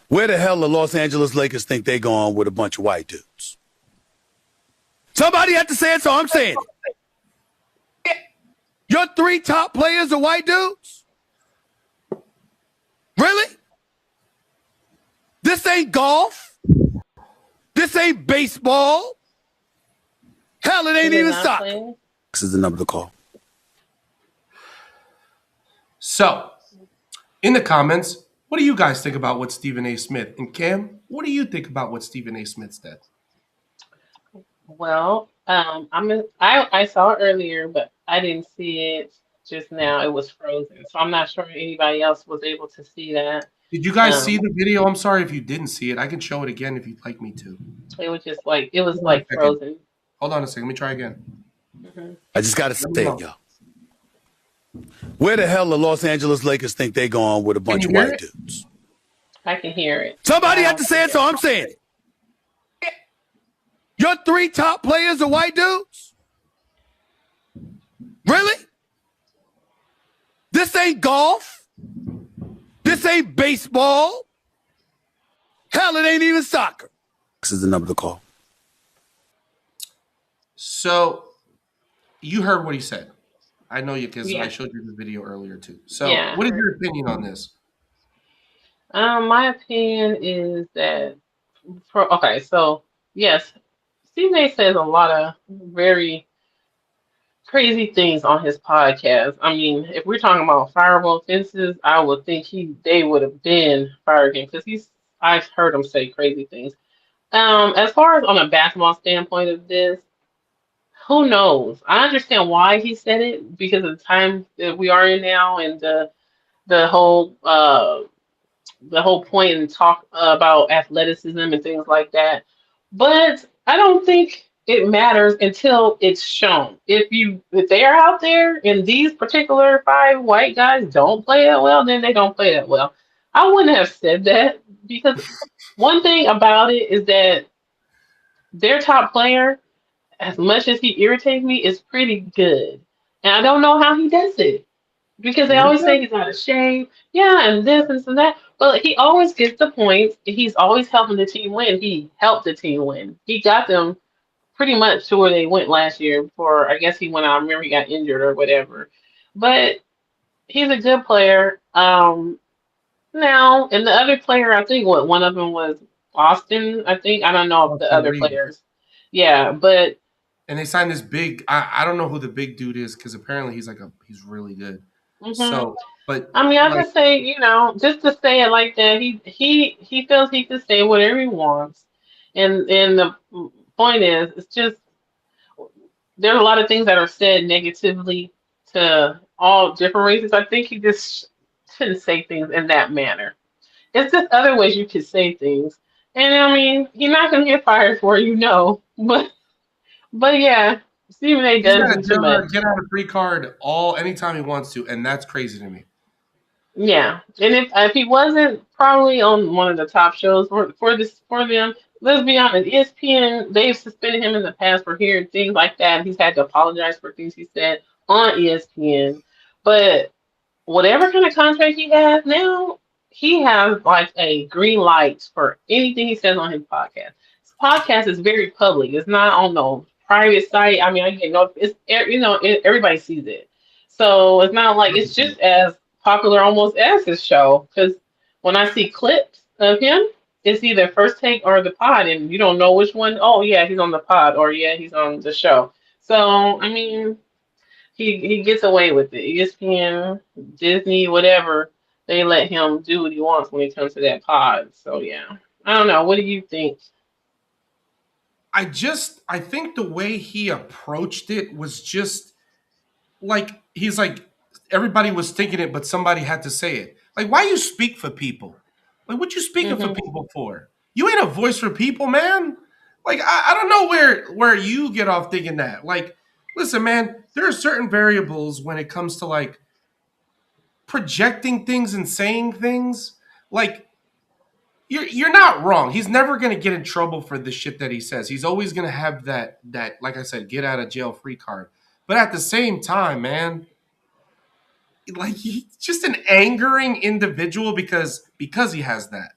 Where the hell the Los Angeles Lakers think they going with a bunch of white dudes? Somebody had to say it, so I'm saying it. Your three top players are white dudes? Really? This ain't golf. This ain't baseball. Hell, it is ain't it even not soccer. playing? This is the number to call. So, in the comments, what do you guys think about what Stephen A. Smith and Cam? What do you think about what Stephen A. Smith said? Well, I saw it earlier, but I didn't see it just now. It was frozen, so I'm not sure if anybody else was able to see that. Did you guys see Um, the video? I'm sorry if you didn't see it. I can show it again if you'd like me to. it was just like it was Hold on a like second. frozen. Hold on a second. Let me try again. hmm I just gotta Let me say it, know. y'all. Where the hell the Los Angeles Lakers think they going with a Can bunch you of hear white it? dudes? I can hear it Somebody had loud to and say it, clear. so I'm saying it. Your three top players are white dudes? Really? This ain't golf. This ain't baseball. Hell, it ain't even soccer. This is the number to call. So, you heard what he said. I know you because I Yeah, showed you the video earlier too. So, yeah. what is your opinion on this? My opinion is that okay, so yes, Stephen A says a lot of very crazy things on his podcast. I mean, if we're talking about fireable offenses, I would think they would have been fired him because I've heard him say crazy things. As far as on a basketball standpoint of this, who knows? I understand why he said it because of the time that we are in now and the whole point and talk about athleticism and things like that. But I don't think. it matters until it's shown. If they're out there and these particular five white guys don't play that well, then they don't play that well. I wouldn't have said that because one thing about it is that their top player, as much as he irritates me, is pretty good. And I don't know how he does it. Because they always Luka? say he's out of shape, yeah, and this and that. But he always gets the points. He's always helping the team win. He helped the team win. He got them pretty much to where they went last year. Before I guess he went out. I remember he got injured or whatever. But he's a good player. Now, and the other player, I think what one of them was Austin. I think I don't know if the Austin other Reeves. players. Yeah, but And they signed this big. I don't know who the big dude is because apparently he's really good. mhm. So, but I mean, I like just say, just to say it like that, he feels he can say whatever he wants, and the point is, it's just there's a lot of things that are said negatively to all different races. I think he just shouldn't say things in that manner. It's just other ways you could say things, and I mean, you're not gonna get fired for it, but yeah, Stephen A. he's does got a do too much. get out of free card all anytime he wants to, and that's crazy to me. Yeah, and if he wasn't probably on one of the top shows for them, let's be honest, ESPN they've suspended him in the past for hearing things like that. He's had to apologize for things he said on ESPN, but whatever kind of contract he has now, he has like a green light for anything he says on his podcast. His podcast is very public. It's not on no private site. I mean, I get no, everybody sees it. So it's not like it's just as popular almost as his show. Because when I see clips of him, it's either first take or the pod, and you don't know which one. Oh yeah, he's on the pod, or yeah, he's on the show. So I mean, he gets away with it. ESPN, Disney, whatever, they let him do what he wants when it comes to that pod. So yeah, I don't know. What do you think? I think the way he approached it was just like he's like everybody was thinking it, but somebody had to say it. Like, why you speak for people? Like, what you speaking for Hmm. people for? You ain't a voice for people, man. Like, I don't know where you get off thinking that. Like, listen, man, there are certain variables when it comes to like projecting things and saying things. Like, you're not wrong. He's never gonna get in trouble for the shit that he says. He's always gonna have that like I said, get out of jail free card. But at the same time, man, like he's just an angering individual because he has that.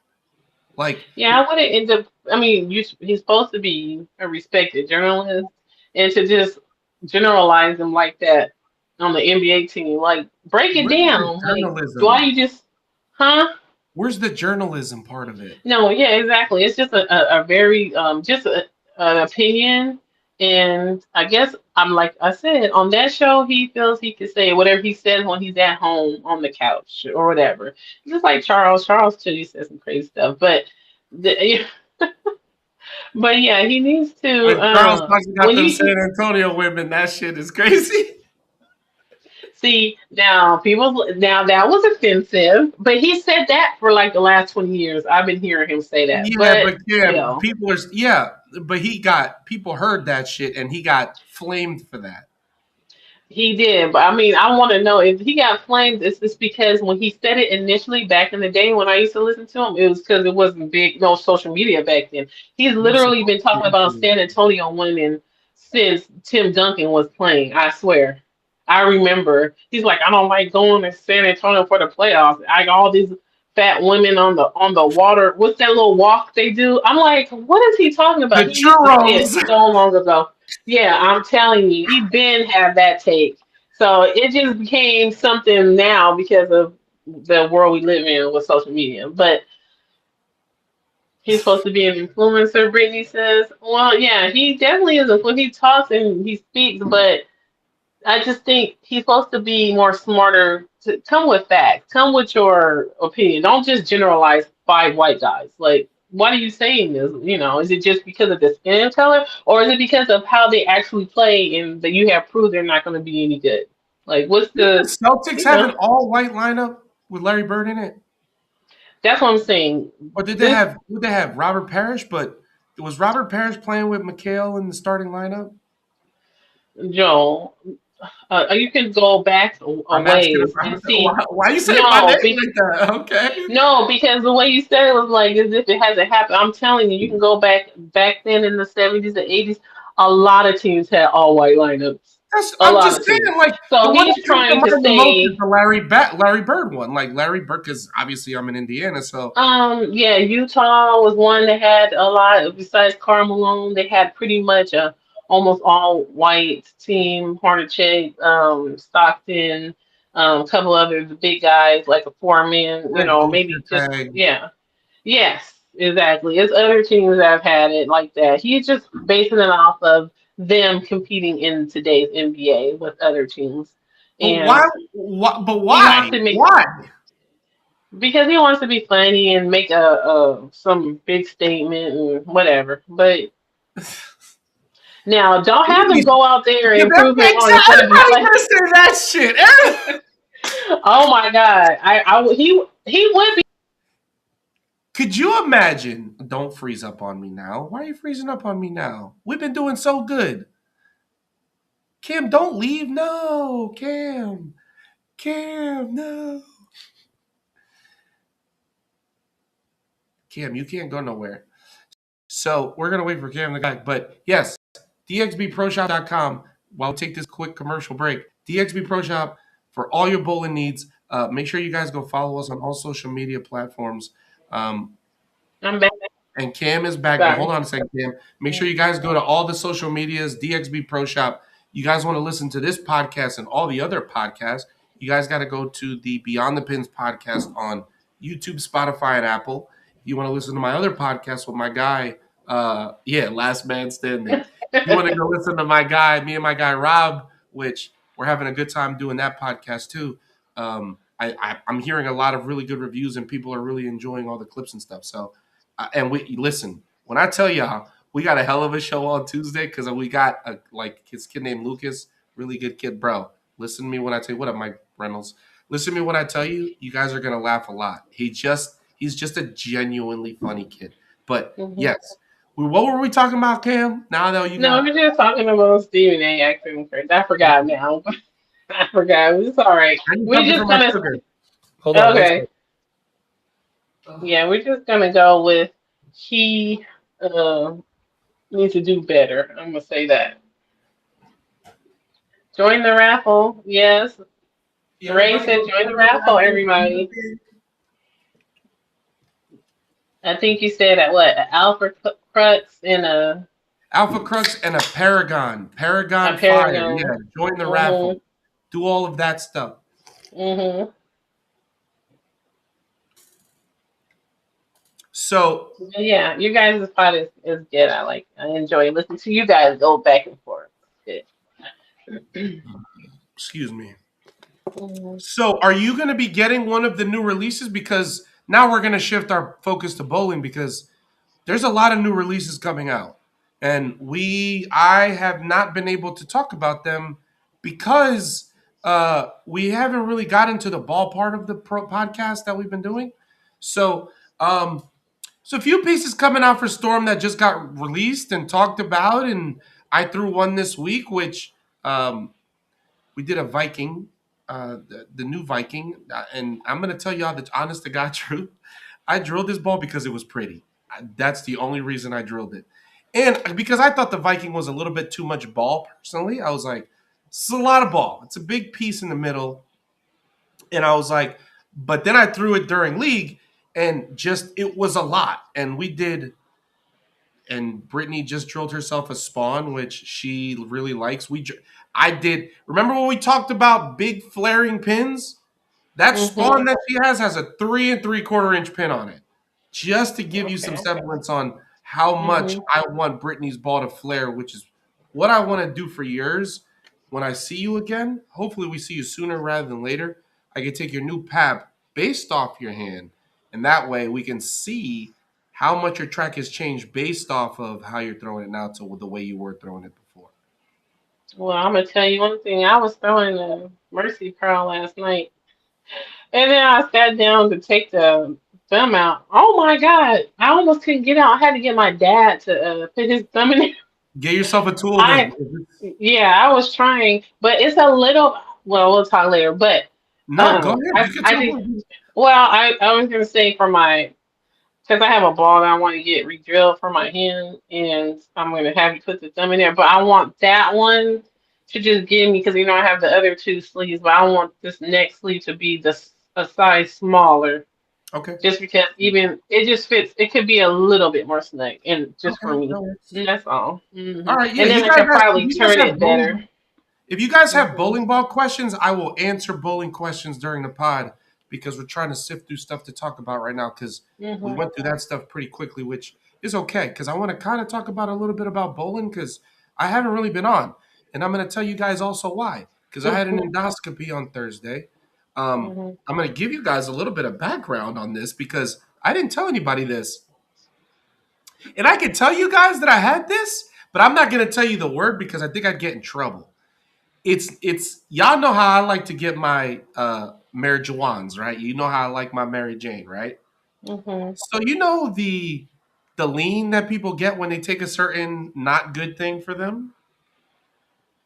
Like Yeah, I wouldn't end up. I mean, he's supposed to be a respected journalist, and to just generalize him like that on the NBA team, like break it where's the down. Like, why journalism? you just, huh? Where's the journalism part of it? No, yeah, exactly. It's just a very an opinion, and I guess I'm like I said on that show, he feels he could say whatever he says when he's at home on the couch or whatever. Just like Charles. Charles too, he says some crazy stuff, the, but yeah, he needs to. When Charles talks about When them you San Antonio women, that shit is crazy. see now that was offensive, but he said that for like the last 20 years. I've been hearing him say that, Yeah, but but yeah, still. people are yeah, but he got people heard that shit and he got flamed for that. He did, but I mean, I want to know if he got flamed. Is this because when he said it initially back in the day when I used to listen to him, it was because it wasn't big, no social media back then. He's He was literally supposed been talking to about be. San Antonio women since Tim Duncan was playing. I swear, I remember. He's like, I don't like going to San Antonio for the playoffs. I got all these fat women on the water. What's that little walk they do? I'm like, what is he talking The about? He used to say it churros. so long ago. Yeah, I'm telling you, he been had that take. So it just became something now because of the world we live in with social media. But he's supposed to be an influencer, Brittany says. Well, yeah, he definitely is. When he talks and he speaks, but I just think he's supposed to be more smarter. To come with facts, come with your opinion. Don't just generalize five white guys. Like, why are you saying this? Is it just because of the skin color, or is it because of how they actually play and that you have proved they're not going to be any good? Like, what's Didn't the, the Celtics you have know? an all white lineup with Larry Bird in it? That's what I'm saying. Or did they This have Robert Parrish? But Was Robert Parrish playing with McHale in the starting lineup? Joel, you can go back a I'm asking ways about and see. why you saying my name No, like that? Okay. no, because the way you said it was like as if it hasn't happened. I'm telling you, you can go back then in the 70s and 80s. A lot of teams had all white lineups. A I'm lot just of saying, teams. like the So one he's that comes to trying to mind the most is say, the Larry Bird one. Like Larry Bird, because obviously I'm in Indiana, so yeah, Utah was one that had a lot. Besides Karl Malone, they had pretty much a almost all white team. Hornacek, Stockton, a couple other the big guys like a Foreman. that Maybe Gooster just tag. yeah. Yes, exactly. It's other teams that have had it like that. He's just basing it off of them competing in today's NBA with other teams, But why? and But he wants why? to make Why? because he wants to be funny and make a some big statement and whatever. But now don't have them go out there Yeah, and that prove him makes wrong sense. in front of his Everybody's play. gonna say that shit. Oh my God, he would be. Could you imagine? Don't freeze up on me now. Why are you freezing up on me now? We've been doing so good. Cam, don't leave. No, Cam. Cam, no. Cam, you can't go nowhere. So we're gonna wait for Cam the guy. But yes, dxbproshop.com. While we take this quick commercial break, DXB Pro Shop for all your bowling needs. Make sure you guys go follow us on all social media platforms. Um, I'm back. and Cam is back, but hold Sorry. on a second, Cam. Make sure you guys go to all the social medias, DXB Pro Shop. You guys want to listen to this podcast and all the other podcasts, you guys got to go to the Beyond the Pins podcast on YouTube, Spotify, and Apple. If you want to listen to my other podcast with my guy, Last Man Standing. If you want to go listen to me and my guy Rob, which we're having a good time doing that podcast too. I'm hearing a lot of really good reviews and people are really enjoying all the clips and stuff. So and we listen when I tell y'all we got a hell of a show on Tuesday because we got his kid named Lucas, really good kid, bro. Listen to me when I tell you what up, Mike Reynolds. Listen to me when I tell you, you guys are gonna laugh a lot. He's just a genuinely funny kid. But Hmm. yes, what were we talking about, Cam? Now that you No, got, we're just talking about Stephen A. acting first. I forgot now. I forgot. It's all right. I need We're something just for my gonna sugar. Hold on, one okay. second. Yeah, we're just gonna go with he uh, needs to do better. I'm gonna say that. Join the raffle. Yes, Ray Everybody said go join the join the raffle. raffle. Everybody. I think you said at what? An Alpha Crux and Alpha Crux and a Paragon. a Paragon Fire. Paragon. Yeah, join the raffle. Mhm. Do all of that stuff. Mhm. So, Yeah, you guys' pod is good. I enjoy listening to you guys go back and forth. Good. excuse me. Mhm. So, are you going to be getting one of the new releases? Because now we're going to shift our focus to bowling because there's a lot of new releases coming out. And I have not been able to talk about them because we haven't really got into the ball part of the podcast that we've been doing. So, so a few pieces coming out for Storm that just got released and talked about, and I threw one this week, which um, we did a Viking, the new Viking, and I'm gonna tell y'all the honest to God truth. I drilled this ball because it was pretty. That's the only reason I drilled it, and because I thought the Viking was a little bit too much ball. Personally, I was like, "It's a lot of ball. It's a big piece in the middle," and I was like, but then I threw it during league, and just it was a lot, and we did and Brittany just drilled herself a spawn, which she really likes. I did. Remember when we talked about big flaring pins? That spawn Mhm. that she has a 3 3/4 inch pin on it, just to give you some Okay. semblance on how much Mhm. I want Brittany's ball to flare, which is what I want to do for yours. When I see you again, hopefully we see you sooner rather than later. I can take your new pap based off your hand, and that way we can see how much your track has changed based off of how you're throwing it now to the way you were throwing it before. Well, I'm gonna tell you one thing. I was throwing a mercy curl last night, and then I sat down to take the thumb out. Oh my God. I almost couldn't get out. I had to get my dad to put his thumb in there. Get yourself a tool I then. Yeah, I was trying, but it's a little. Well, we'll talk later. But No, go ahead. You can I tell did. me. Well, I was gonna say for my because I have a ball that I want to get re-drilled for my hand, and I'm gonna have you put the thumb in there. But I want that one to just give me because I have the other two sleeves, but I want this next sleeve to be a size smaller, Okay. just because even it just fits. It could be a little bit more snug, and just for Okay. me, That works. and that's all. All right. Yeah. And then I could probably If you guys turn have it better. bowling, if you guys have Hmm bowling ball questions, I will answer bowling questions during the pod because we're trying to sift through stuff to talk about right now because we hmm went through that stuff pretty quickly, which is okay because I want to kind of talk about a little bit about bowling because I haven't really been on, and I'm going to tell you guys also why because I had an endoscopy on Thursday. I'm going to give you guys a little bit of background on this because I didn't tell anybody this, and I can tell you guys that I had this, but I'm not going to tell you the word because I think I'd get in trouble. It's y'all know how I like to get my marijuans, right? You know how I like my Mary Jane, right? hmm So you know the lean that people get when they take a certain not good thing for them.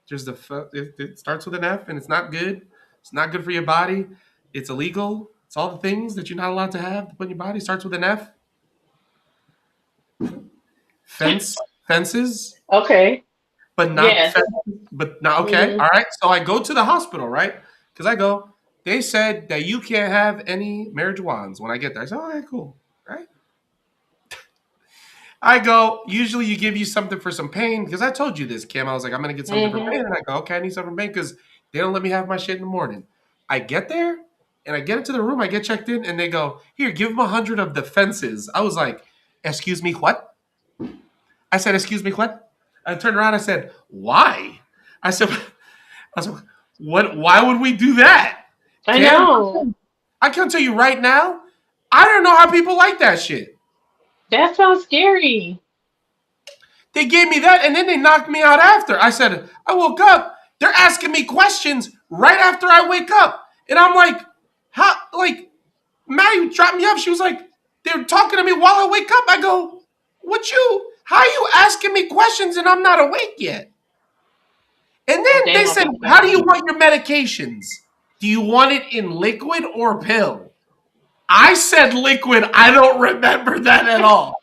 There's it starts with an F and it's not good. It's not good for your body. It's illegal. It's all the things that you're not allowed to have to put in your body. Starts with an F. Fences, Okay. but not Yes. fences, but not okay. hmm All right. So I go to the hospital, right? Because I go, they said that you can't have any marijuana when I get there. I said, all right, cool. Right. I go, usually you give you something for some pain because I told you this, Kim. I was like, I'm going to get something for hmm pain. And I go, okay, I need something for pain because they don't let me have my shit in the morning. I get there and I get into the room, I get checked in, and they go, here, give them 100 of the fences. I was like, excuse me, what? I said, excuse me, what? I turned around, I said, why? I said, I was like, what? Why would we do that? I Cam, know. I can tell you right now, I don't know how people like that shit. That sounds scary. They gave me that and then they knocked me out after. I said, I woke up. They're asking me questions right after I wake up. And I'm like, how? Like, Maddie dropped me off. She was like, they're talking to me while I wake up. I go, what you? How are you asking me questions and I'm not awake yet? And then They they gonna said, be how do you funny. want your medications? Do you want it in liquid or pill? I said liquid. I don't remember that at all.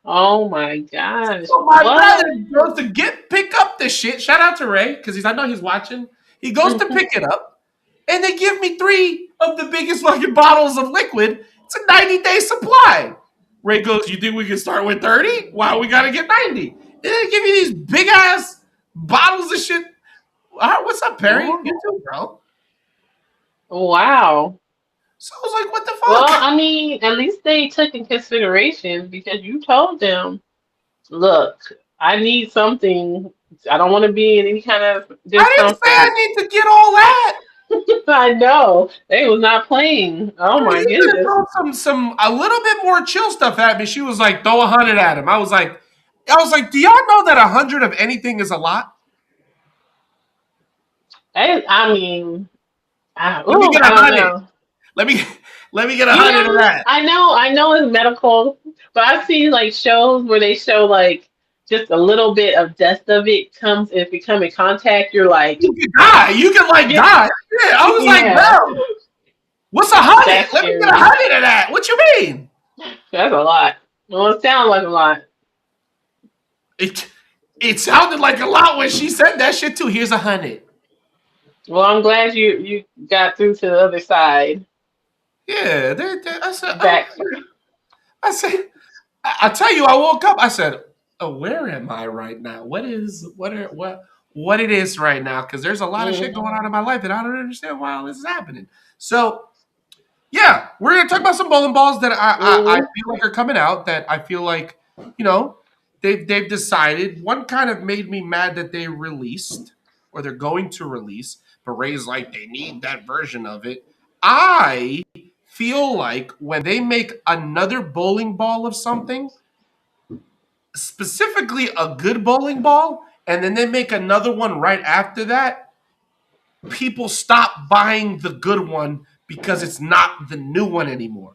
Oh my gosh. So my brother What? goes to pick up the shit. Shout out to Ray because I know he's watching. He goes to hmm pick it up, and they give me 3 of the biggest fucking bottles of liquid. It's a 90-day supply. Ray goes, "You think we can start with 30? Wow, we gotta get 90." And they give you these big ass bottles of shit. What's up, Perry? Wow. You too, bro. Wow. So I was like, "What the Well, fuck?" I mean, at least they took in consideration because you told them, look, I need something. I don't want to be in any kind of I didn't say I discomfort. need to get all that. I know. They was not playing. Oh Bro, my you could have goodness. thrown some a little bit more chill stuff at me. She was like, throw 100 at him. I was like, do y'all know that 100 of anything is a lot? I mean, Let me get I a don't 100. know. Let me let me get 100 of that. I know it's medical, but I've seen like shows where they show like just a little bit of dust of it comes if you come in contact, you're like, You could die. You could like yeah, die. Yeah, I was like, yeah, bro, what's 100? that's Let me get scary. 100 of that. What you mean? That's a lot. Well, it sounds like a lot. It it sounded like a lot when she said that shit too. Here's 100. Well, I'm glad you got through to the other side. Yeah, Back. I said, I tell you, I woke up. I said, oh, "Where am I right now? What it is right now?" Because there's a lot of shit hmm going on in my life, and I don't understand why all this is happening. So, yeah, we're gonna talk about some bowling balls that I hmm feel like are coming out. That I feel like you know they've decided. One kind of made me mad that they released or they're going to release, but Ray's like they need that version of it. I feel like when they make another bowling ball of something, specifically a good bowling ball, and then they make another one right after that, people stop buying the good one because it's not the new one anymore.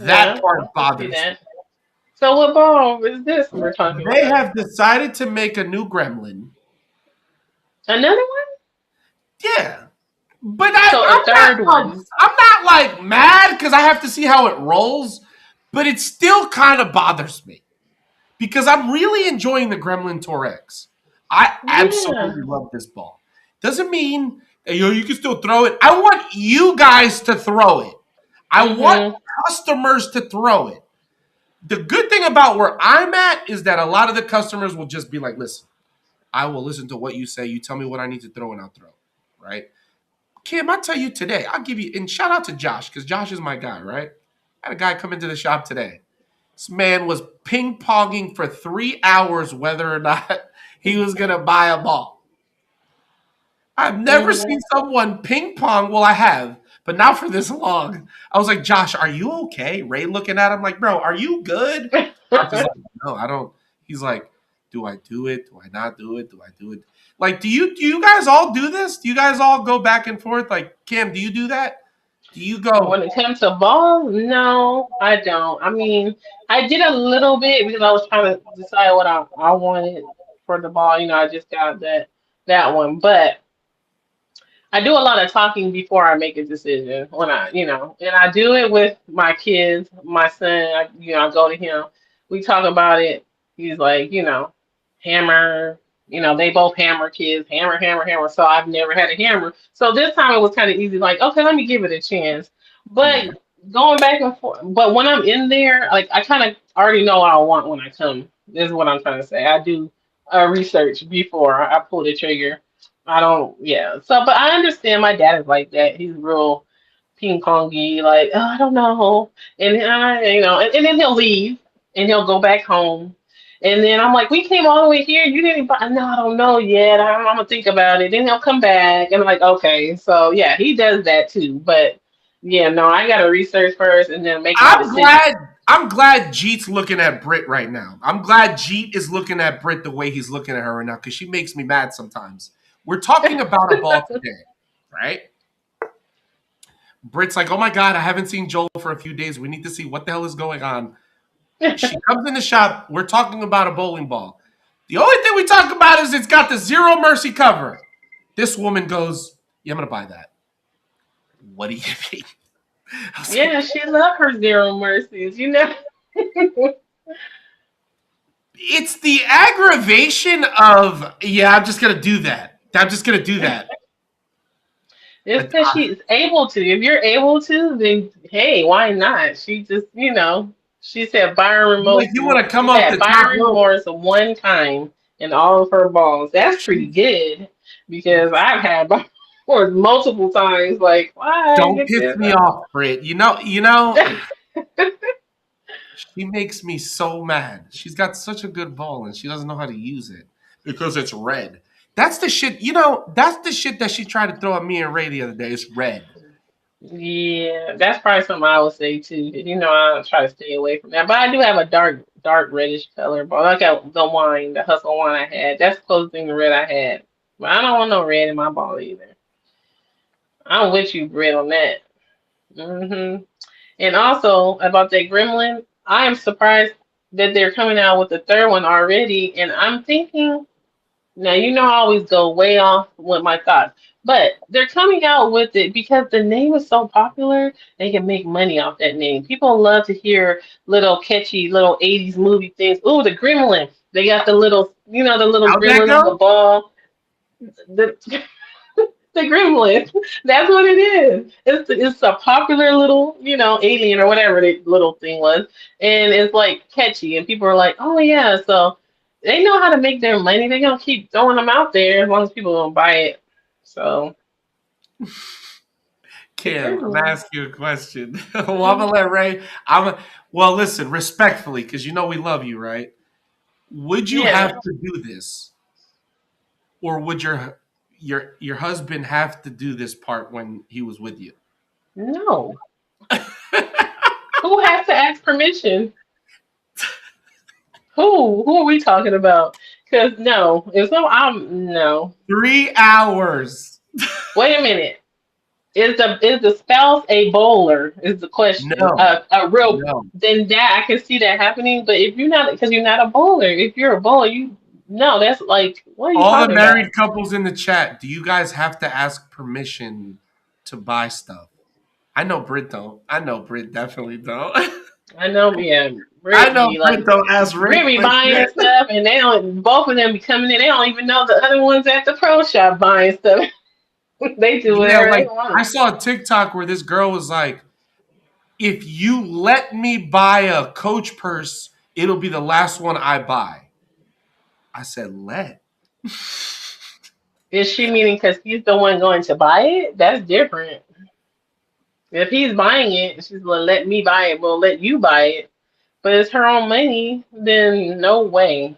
That Yeah, I part can see bothers me. that. So what ball is this we're talking They about? have decided to make a new Gremlin. Another one? Yeah. But So a third one. I'm not like mad because I have to see how it rolls, but it still kind of bothers me because I'm really enjoying the Gremlin Tour X. I Yeah. absolutely love this ball. Doesn't mean that, you can still throw it. I want you guys to throw it. I want Mhm. customers to throw it. The good thing about where I'm at is that a lot of the customers will just be like, listen, I will listen to what you say. You tell me what I need to throw and I'll throw. Right? Kim, I'll tell you today. I'll give you, and shout out to Josh, because Josh is my guy, right? I had a guy come into the shop today. This man was ping ponging for 3 hours whether or not he was going to buy a ball. I've never Mhm. seen someone ping pong. Well, I have, but not for this long. I was like, Josh, are you okay? Ray looking at him like, bro, are you good? Josh is like, no, I don't. He's like, do I do it? Do I not do it? Do I do it? Like, do you guys all do this? Do you guys all go back and forth? Like, Cam, do you do that? Do you go? When it comes to balls, no, I don't. I mean, I did a little bit because I was trying to decide what I wanted for the ball. I just got that one, but I do a lot of talking before I make a decision when and I do it with my kids, my son, I go to him. We talk about it. He's like, hammer, they both hammer kids, hammer, hammer, hammer. So I've never had a hammer. So this time it was kind of easy, like, okay, let me give it a chance. Yeah, But going back and forth, but when I'm in there, like, I kind of already know what I want when I come. This is what I'm trying to say. I do research before I pull the trigger. I don't, yeah. So, but I understand my dad is like that. He's real ping pongy, like, oh, I don't know. And then he'll leave and he'll go back home. And then I'm like, we came all the way here. You didn't buy, no, I don't know yet. I'm gonna think about it. Then he'll come back and I'm like, okay. So, yeah, he does that too. But yeah, no, I gotta research first and then make my I'm decision. glad. I'm glad Jeet's looking at Brit right now. I'm glad Jeet is looking at Brit the way he's looking at her right now because she makes me mad sometimes. We're talking about a ball today, right? Brit's like, oh my God, I haven't seen Joel for a few days. We need to see what the hell is going on. She comes in the shop. We're talking about a bowling ball. The only thing we talk about is it's got the Zero Mercy cover. This woman goes, yeah, I'm going to buy that. What do you mean? I was like, Yeah, she loved her zero mercies. it's the aggravation of, yeah, I'm just going to do that. I'm just going to do that. It's I, because she's able to. If you're able to, then hey, why not? She just, she said Byron like, you want remorse. to come She's off had the top Byron rope. remorse one time in all of her balls. That's pretty She, good because I've had Byron remorse multiple times. Like, why don't get piss this? me off, Brit. She makes me so mad. She's got such a good ball and she doesn't know how to use it because it's red. That's the shit. That's the shit that she tried to throw at me and Ray the other day. It's red. Yeah, that's probably something I would say too. I try to stay away from that. But I do have a dark reddish color ball. Like the hustle wine I had. That's the closest thing to red I had. But I don't want no red in my ball either. I'm with you, Britt, on that. And also about that Gremlin, I am surprised that they're coming out with the third one already. And I'm thinking, now I always go way off with my thoughts, but they're coming out with it because the name is so popular. They can make money off that name. People love to hear little catchy little '80s movie things. Ooh, the Gremlin. They got the little How'd that gremlin on the go? ball. The the gremlin. That's what it is. It's a popular little, alien or whatever the little thing was, and it's like catchy, and people are like, oh yeah, so they know how to make their money. They're gonna keep throwing them out there as long as people don't buy it. So the Kim, I'm gonna gremlin. ask you a question. Well, I'm gonna let Ray. Well, listen, respectfully, because we love you, right? Would you have Yeah. to do this, or would your husband have to do this part when he was with you? No. Who has to ask permission? Who are we talking about? Because no, if so, I'm no. 3 hours. Wait a minute. Is the spouse a bowler? Is the question. No, A real no. then that I can see that happening. But if you're not, because you're not a bowler. If you're a bowler, you no. That's like, what are you All the talking about? married couples in the chat, do you guys have to ask permission to buy stuff? I know Brit don't. I know Brit definitely don't. I know, yeah, I know Brittany, Brit like don't ask Rick Brittany for buying shit. stuff, and they don't. Both of them be coming in. They don't even know the other ones at the pro shop buying stuff. They do Yeah, whatever they like I want. saw a TikTok where this girl was like, if you let me buy a Coach purse, it'll be the last one I buy. I said, let. Is she meaning because he's the one going to buy it? That's different. If he's buying it, she's gonna let me buy it. We'll let you buy it. But it's her own money. Then no way.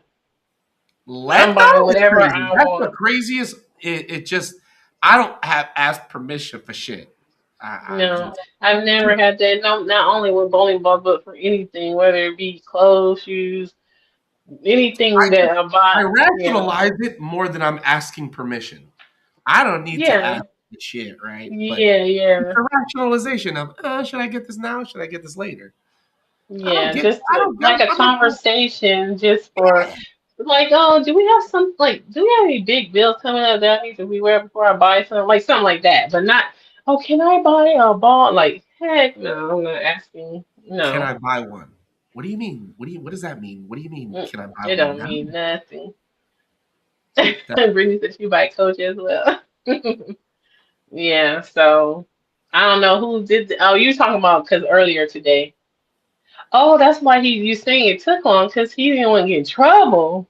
I'm Let buying though is whatever crazy. I That's the want. craziest. It just I don't have asked permission for shit. I No, just I've never had that. No, not only with bowling balls, but for anything, whether it be clothes, shoes, I anything just that I I buy. Yeah, rationalize it more than I'm asking permission. I don't need to yeah, ask the shit, right? But yeah, it's yeah, a rationalization of should I get this now? Should I get this later? I don't yeah. get Just I don't get like a I'm not conversation, just for like, oh, do we have some like, do we have any big bills coming up that I need to be aware before I buy something, like something like that, but not, oh, can I buy a ball? Like, heck, no, I'm not asking. can No, I buy one? What do you mean? What does that mean? What do you mean can I buy it one don't now? mean nothing. That Brittany said she buy Coach as well. Yeah, so I don't know who did. Oh, you talking about because earlier today. Oh, that's why you saying it took long because he didn't want to get in trouble.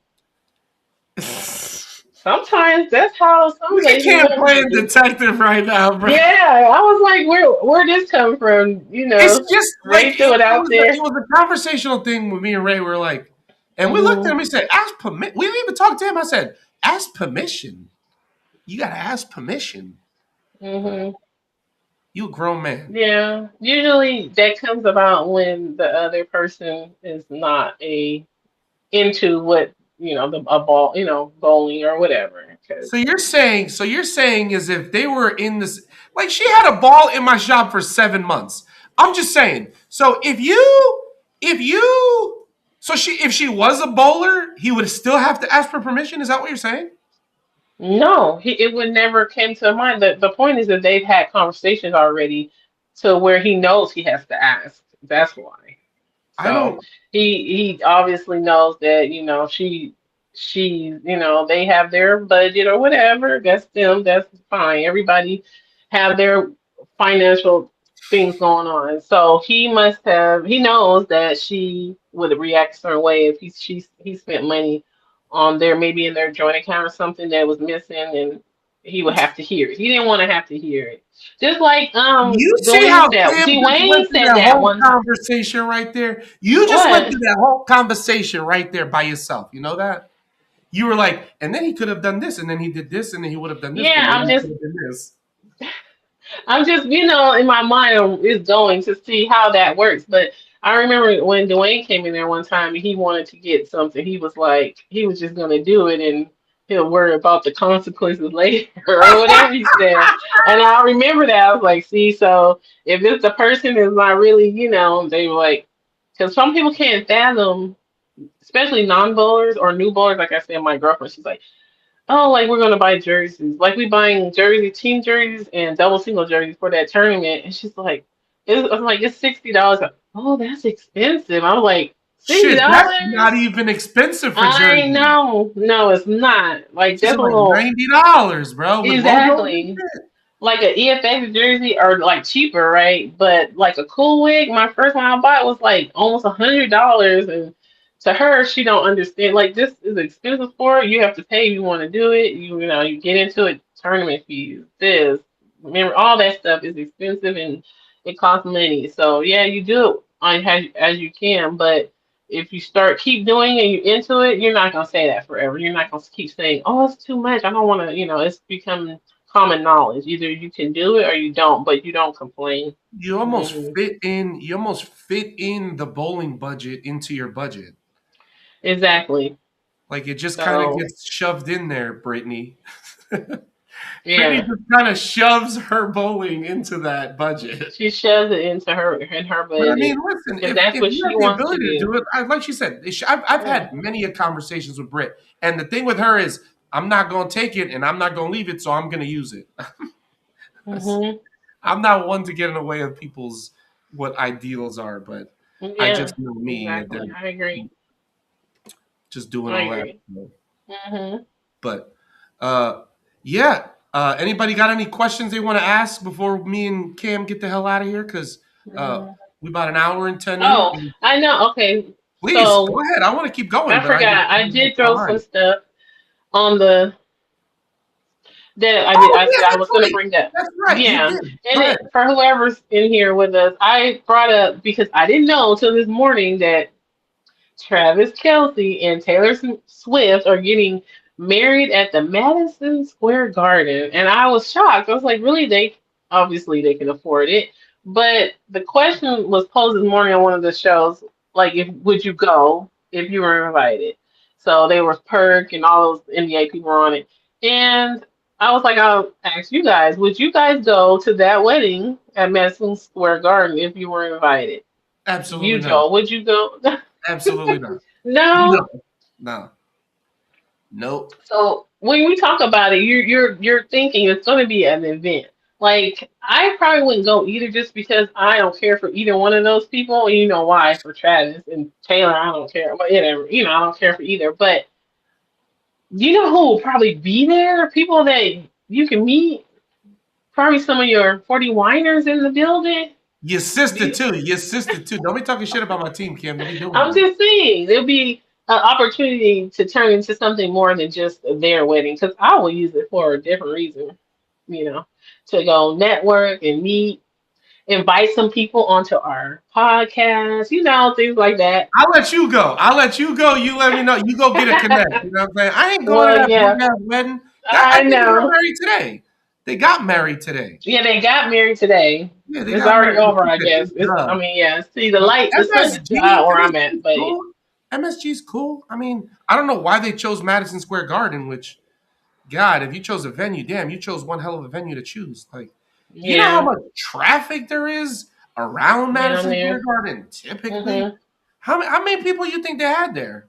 Sometimes that's how some Nigga ladies can't want to play a be. detective right now, bro. Yeah, I was like, where this come from? It's just like Ray threw it out it there. was a conversational thing with me and Ray. We're like, and we looked at Mhm, him. We said, "Ask permission." We didn't even talk to him. I said, "Ask permission." You gotta ask permission. But mhm. you a grown man. Yeah, usually that comes about when the other person is not into what the a ball, bowling or whatever. Because So you're saying as if they were in this, like she had a ball in my shop for 7 months. I'm just saying. So if you so she if she was a bowler, he would still have to ask for permission. Is that what you're saying? no, it would never came to mind. The point is that they've had conversations already to where he knows he has to ask. That's why. I So don't. he obviously knows that, they have their budget or whatever. That's them. That's fine. Everybody have their financial things going on. So he knows that she would react a certain way if he spent money on their, maybe in their joint account or something that was missing, and he would have to hear it. He didn't want to have to hear it. Just like You see how Cam just went Dwayne through said that that whole one time. conversation right there? You just went What? through that whole conversation right there by yourself. You know that? You were like, and then he could have done this, and then he did this, and then he would have done this, but Yeah, maybe he could have done this. I'm just, in my mind is going to see how that works. But I remember when Dwayne came in there one time and he wanted to get something. He was like, he was just gonna do it and he'll worry about the consequences later or whatever he said. And I remember that. I was like, see, so if it's the person is not really, they were like, because some people can't fathom, especially non-bowlers or new bowlers. Like I said, my girlfriend, she's like, oh, like we're gonna buy jerseys. Like we buying team jerseys and double single jerseys for that tournament. And she's like, I'm like, it's $60. Oh, that's expensive. I'm like, sixty Shit, that's not dollars? even expensive for I Jersey. know. No, it's not. Like This is that's a like little $90, bro, with logos and exactly. shit. Like a EFX jersey are like cheaper, right? But like a cool wig, my first one I bought was like almost $100, and to her, she don't understand. Like this is an expensive sport. You have to pay if you want to do it. You get into it. Tournament fees, this, remember, all that stuff is expensive and it costs money. So yeah, you do it on as you can, but if you keep doing it, and you're into it, you're not gonna say that forever. You're not gonna keep saying, "Oh, it's too much. I don't want to." It's become common knowledge. Either you can do it or you don't, but you don't complain. Hmm. You almost fit in the bowling budget into your budget. Exactly. Like it just kind of So gets shoved in there, Brittany. Brittany Yeah, just kind of shoves her bowling into that budget. she shoves it into her But I mean, budget listen, because if that's what you she have the wants to ability to do. do it, like she said, I've Yeah. had many conversations with Britt, and the thing with her is, I'm not going to take it and I'm not going to leave it, so I'm going to use it. Mhm. I'm not one to get in the way of people's what ideals are, but I Yeah. just know me, and they're Exactly. I agree. just doing I all that. agree. Mhm. But yeah. Anybody got any questions they want to ask before me and Cam get the hell out of here? Because Mhm. we about an hour and 10 in. Oh, I know. Okay, Please go so ahead. I want to keep going, I but I just forgot. I don't have did throw some time. stuff on the that I did. Oh I yeah, said I that's was going to right. bring that. That's right. You Yeah, did. Go and ahead. for whoever's in here with us, I brought up because I didn't know till this morning that Travis Kelsey and Taylor Swift are getting married at the Madison Square Garden, and I was shocked. I was like, really? They obviously they can afford it, but the question was posed this morning on one of the shows, like, if would you go if you were invited? So they were Perk and all those NBA people were on it, and I was like, I'll ask you guys, would you guys go to that wedding at Madison Square Garden if you were invited? Absolutely You, not. Joel, would you go? Absolutely not. No. No. No. Nope. So when we talk about it, you're thinking it's going to be an event. Like I probably wouldn't go either, just because I don't care for either one of those people. And you know why? For Travis and Taylor, I don't care. But whatever, I don't care for either. But you know who will probably be there? People that you can meet. Probably some of your 40 whiners in the building. Your sister too. Your sister too. Don't be talking shit about my team, Cam. Don't be doing I'm that. just saying there'll be an opportunity to turn into something more than just their wedding, because I will use it for a different reason, you know, to go network and meet, invite some people onto our podcast, things like that. I'll let you go. I'll let you go. You let me know. You go get a connect. You know what I'm saying? I ain't going to Well, that yeah, big ass wedding. I I think they got know. married today. They got married today. Yeah, they got married today. Yeah, they It's got already married. over, I She said, guess. I duh. mean, yeah. See, But the sun is MSG, out where I'm at, MSG's but cool. MSG's cool. I mean, I don't know why they chose Madison Square Garden, which, God, if you chose a venue, damn, you chose one hell of a venue to choose. Like, you know how yeah, much traffic there is around down Madison Square there. Garden typically? Hmm. How many people you think they had there?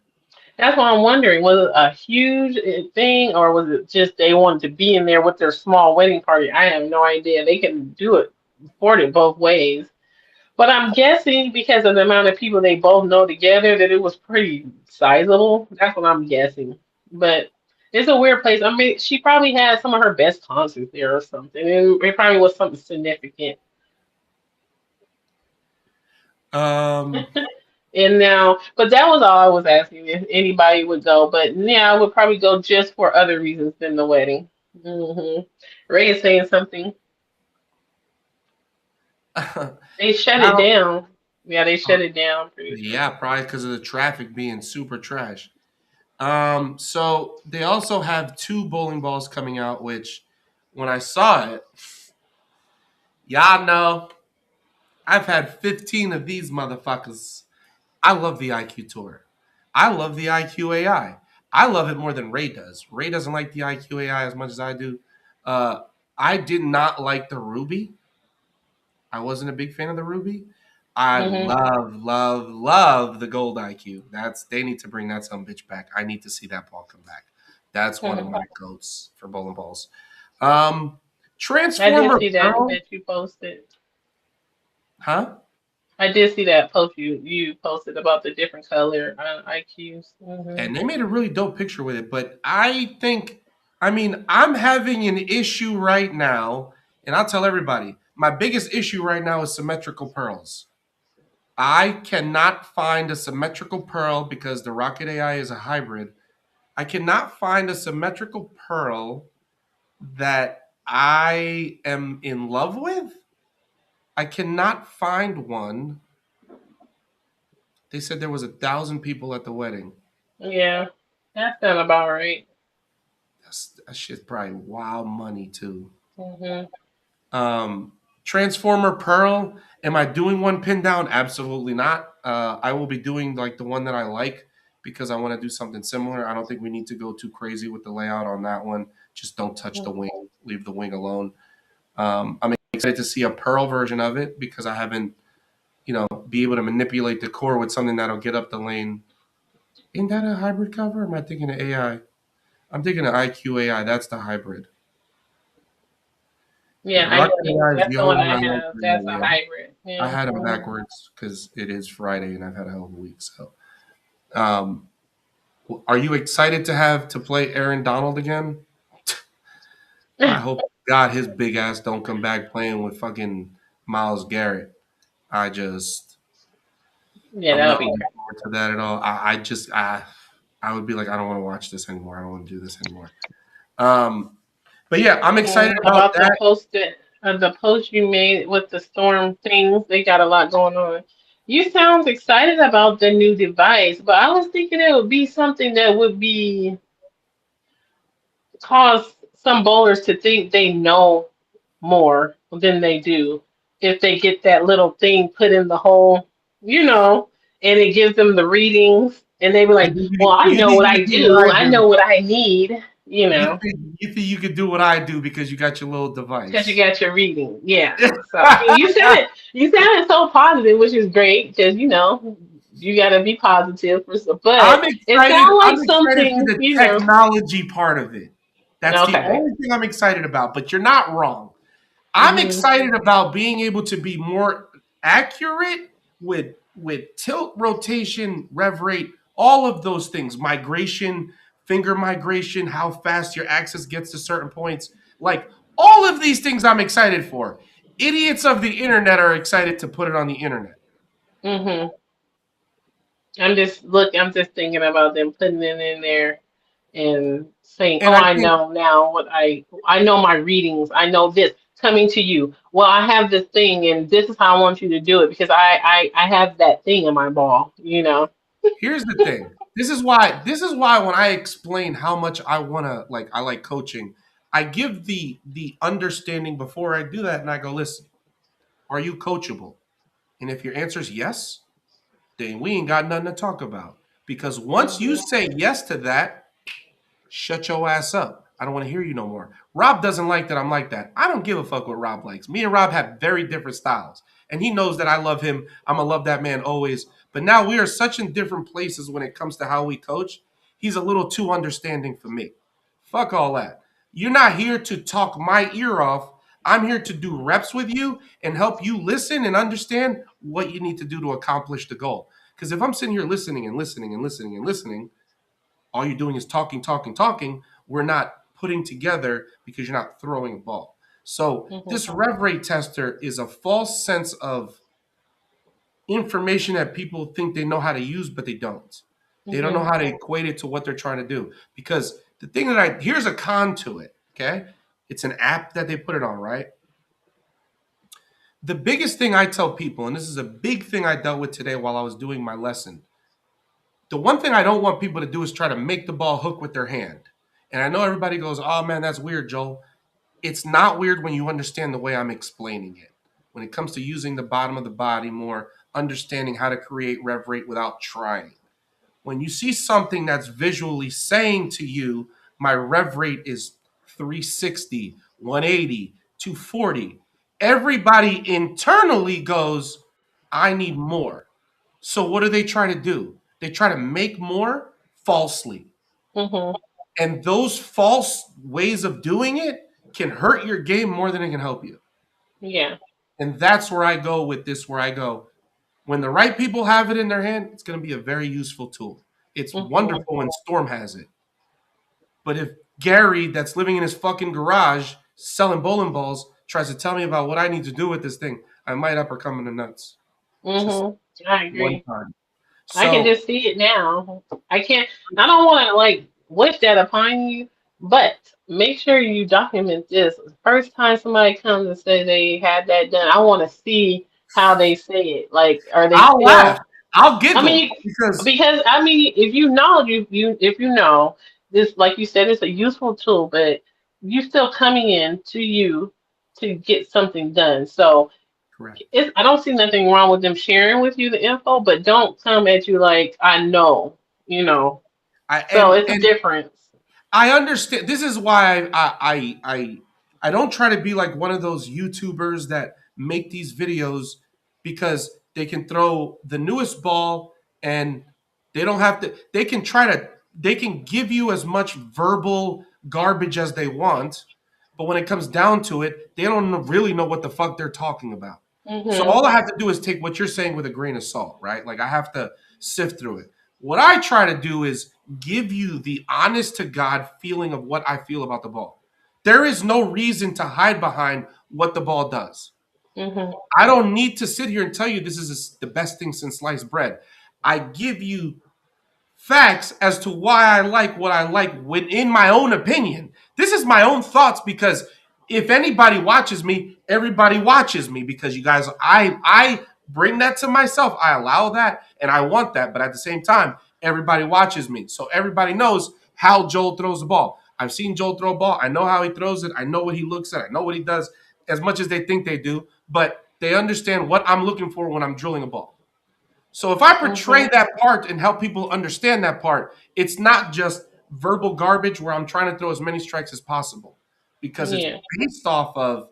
That's what I'm wondering. Was it a huge thing, or was it just they wanted to be in there with their small wedding party? I have no idea. They can do it, afford it both ways. But I'm guessing because of the amount of people they both know together that it was pretty sizable. That's what I'm guessing. But it's a weird place. I mean, she probably had some of her best concerts there or something. It probably was something significant. Um, And now, but that was all I was asking if anybody would go. But yeah, I would probably go just for other reasons than the wedding. Ray is saying something. They shut it how? down. Yeah, they shut it down. Pretty sure. Yeah, probably because of the traffic being super trash. So they also have two bowling balls coming out, which when I saw it, y'all know I've had 15 of these motherfuckers. I love the IQ Tour. I love the IQ AI. I love it more than Ray does. Ray doesn't like the IQ AI as much as I do. Uh, I did not like the Ruby. I wasn't a big fan of the Ruby. I Hmm. love the Gold IQ. They need to bring that some bitch back. I need to see that ball come back. That's one of Hmm. my goats for bowling balls. Um, I did Transformer see that Pearl, that you posted. huh? I did see that post you posted about the different color IQs. And they made a really dope picture with it. But I mean, I'm having an issue right now, and I'll tell everybody my biggest issue right now is symmetrical pearls. I cannot find a symmetrical pearl because the Rocket AI is a hybrid. I cannot find a symmetrical pearl that I am in love with. I cannot find one. They said there was 1,000 people at the wedding. Yeah, that sounds about right. That shit's probably wild money too. Hmm. Um, Transformer Pearl. Am I doing one pin down? Absolutely not. I will be doing like the one that I like because I want to do something similar. I don't think we need to go too crazy with the layout on that one. Just don't touch the wing. leave the wing alone. I'm excited to see a Pearl version of it because I haven't, be able to manipulate the core with something that'll get up the lane. Ain't that a hybrid cover? Or am I thinking of AI? I'm thinking of IQ AI. That's the hybrid. Yeah, Rush I think AI is that's the the only one one I I like have. right That's now. a Yeah. hybrid. I Yeah. had them backwards because it is Friday and I've had a hell of a week. So, um, are you excited to have to play Aaron Donald again? I hope God his big ass don't come back playing with fucking Miles Garrett. I just Yeah, I'm that would not be looking crazy. forward to that at all. I would be like, I don't want to watch this anymore. I don't want to do this anymore. But yeah, I'm excited about About that. the post you made with the storm things, they got a lot going on. You sound excited about the new device, but I was thinking it would be something that would be cause some bowlers to think they know more than they do if they get that little thing put in the hole, and it gives them the readings, and they be And like, "Well, I you know think what you I can do what do. I I do? know what I need." You think you could do what I do because you got your little Because you device? got your reading. Yeah. So I mean you said it so positive, which is great because you gotta be positive for some, I'm but it excited. sounds I'm like excited for something, the technology part of it. That's the okay. only thing I'm excited about. But you're not wrong. I'm Mhm. excited about being able to be more accurate with tilt, rotation, rev rate, all of those things, migration, finger migration, how fast your axis gets to certain points. Like all of these things I'm excited for. Idiots of the internet are excited to put it on the internet. Mhm. I'm just thinking about them putting it in there and saying, And "Oh, I I think know now what I know my readings. I know this coming to you. Well, I have this thing, and this is how I want you to do it because I have that thing in my ball. here's the thing. This is why when I explain how much I like coaching, I give the understanding before I do that and I go, listen, are you coachable? And if your answer is yes, then we ain't got nothing to talk about. Because once you Mhm. say yes to that, shut your ass up. I don't want to hear you no more. Rob doesn't like that I'm like that. I don't give a fuck what Rob likes. Me and Rob have very different styles. And he knows that I love him. I'm going to love that man always. But now we are such in different places when it comes to how we coach. He's a little too understanding for me. Fuck all that. You're not here to talk my ear off. I'm here to do reps with you and help you listen and understand what you need to do to accomplish the goal. Because if I'm sitting here listening and listening and listening and listening, all you're doing is talking, talking, talking. We're not putting together because you're not throwing a ball. So Mhm. this rev rate tester is a false sense of information that people think they know how to use, but they don't. They don't know Mhm. how to equate it to what they're trying to do. Because the thing that here's a con to it, okay? It's an app that they put it on, right? The biggest thing I tell people, and this is a big thing I dealt with today while I was doing my lesson, the one thing I don't want people to do is try to make the ball hook with their hand. And I know everybody goes, oh man, that's weird, Joel. It's not weird when you understand the way I'm explaining it. When it comes to using the bottom of the body more, understanding how to create rev rate without trying. When you see something that's visually saying to you, my rev rate is 360, 180, 240, everybody internally goes, I need more. So what do they try to do? They try to make more falsely. Mhm. And those false ways of doing it can hurt your game more than it can help you. Yeah. And that's where I go with this, where I go, when the right people have it in their hand, it's going to be a very useful tool. It's Mhm. wonderful when Storm has it. But if Gary, that's living in his fucking garage selling bowling balls, tries to tell me about what I need to do with this thing, I might uppercut him in the nuts. Just Mhm. I one agree. time. I can So just see it now. I can't. I don't want to like wish that upon you, but make sure you document this. First time somebody comes and say they had that done, I want to see how they say it. Like, are they I'll laugh. still? I'll I giggle mean, because because I mean, if you know, if you know this, like you said, it's a useful tool, but you still coming in to you to get something done. So correct. I don't see nothing wrong with them sharing with you the info, but don't come at you like I know, you know. I So and it's a and difference. I understand. This is why I don't try to be like one of those YouTubers that make these videos because they can throw the newest ball and they don't have to, they can give you as much verbal garbage as they want, but when it comes down to it, they don't really know what the fuck they're talking about. So Mhm. all I have to do is take what you're saying with a grain of salt, right? Like I have to sift through it. What I try to do is give you the honest to God feeling of what I feel about the ball. There is no reason to hide behind what the ball does. Mhm. I don't need to sit here and tell you this is the best thing since sliced bread. I give you facts as to why I like what I like within my own opinion. This is my own thoughts because if anybody watches me, everybody watches me because you guys I bring that to myself. I allow that and I want that, but at the same time, everybody watches me. So everybody knows how Joel throws the ball. I've seen Joel throw a ball. I know how he throws it. I know what he looks at. I know what he does as much as they think they do, but they understand what I'm looking for when I'm drilling a ball. So if I portray Mhm. that part and help people understand that part, it's not just verbal garbage where I'm trying to throw as many strikes as possible because it's Yeah. based off of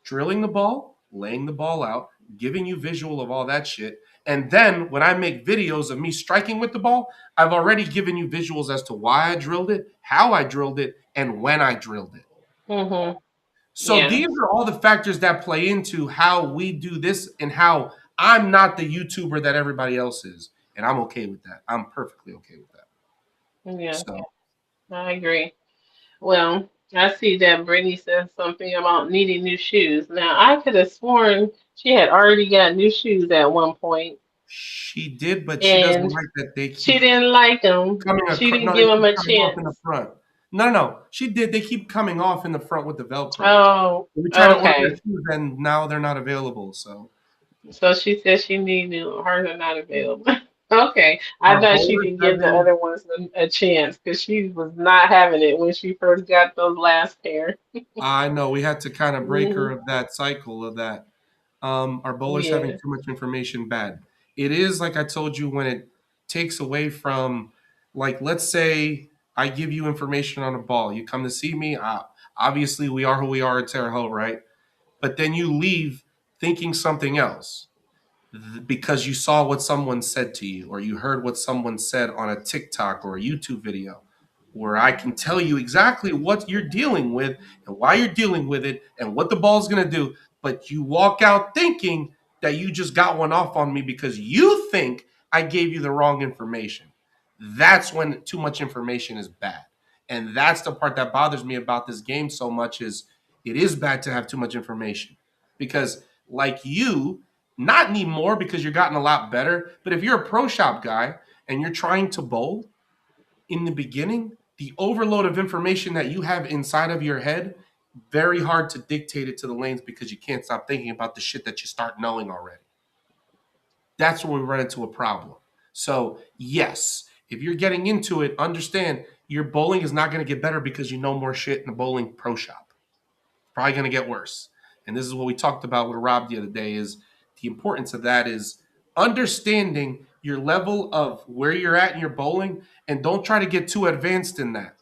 drilling the ball, laying the ball out, giving you visual of all that shit. And then when I make videos of me striking with the ball, I've already given you visuals as to why I drilled it, how I drilled it, and when I drilled it. Mhm. So Yeah. these are all the factors that play into how we do this and how I'm not the YouTuber that everybody else is. And I'm okay with that. I'm perfectly okay with that. Yeah. So I agree. Well, I see that Brittany said something about needing new shoes. Now, I could have sworn she had already got new shoes at one point, she did, but she doesn't and like that they she keep didn't like them. coming She across. didn't No, they give them keep a coming off in the chance. front. No, no, no. She did. They keep coming off in the front with the Velcro. Oh, We try to order their okay. shoes and now they're not available. So So she said she needed hers are not available. Okay, I our thought she bowlers could have give the been. other ones a chance because she was not having it when she first got those last pair. I know we had to kind of break her Hmm. of that cycle of that. Our bowlers having Yeah. too much information bad. It is like I told you when it takes away from, like, let's say I give you information on a ball. You come to see me. Obviously, we are who we are at Terre Haute, right? But then you leave thinking something else because you saw what someone said to you or you heard what someone said on a TikTok or a YouTube video where I can tell you exactly what you're dealing with and why you're dealing with it and what the ball's going to do, but you walk out thinking that you just got one off on me because you think I gave you the wrong information. That's when too much information is bad. And that's the part that bothers me about this game so much is it is bad to have too much information because like you not anymore because you're gotten a lot better. But if you're a pro shop guy and you're trying to bowl in the beginning, the overload of information that you have inside of your head, very hard to dictate it to the lanes because you can't stop thinking about the shit that you start knowing already. That's where we run into a problem. So, yes, if you're getting into it, understand your bowling is not going to get better because you know more shit in a bowling pro shop. Probably going to get worse. And this is what we talked about with Rob the other day is the importance of that is understanding your level of where you're at in your bowling and don't try to get too advanced in that.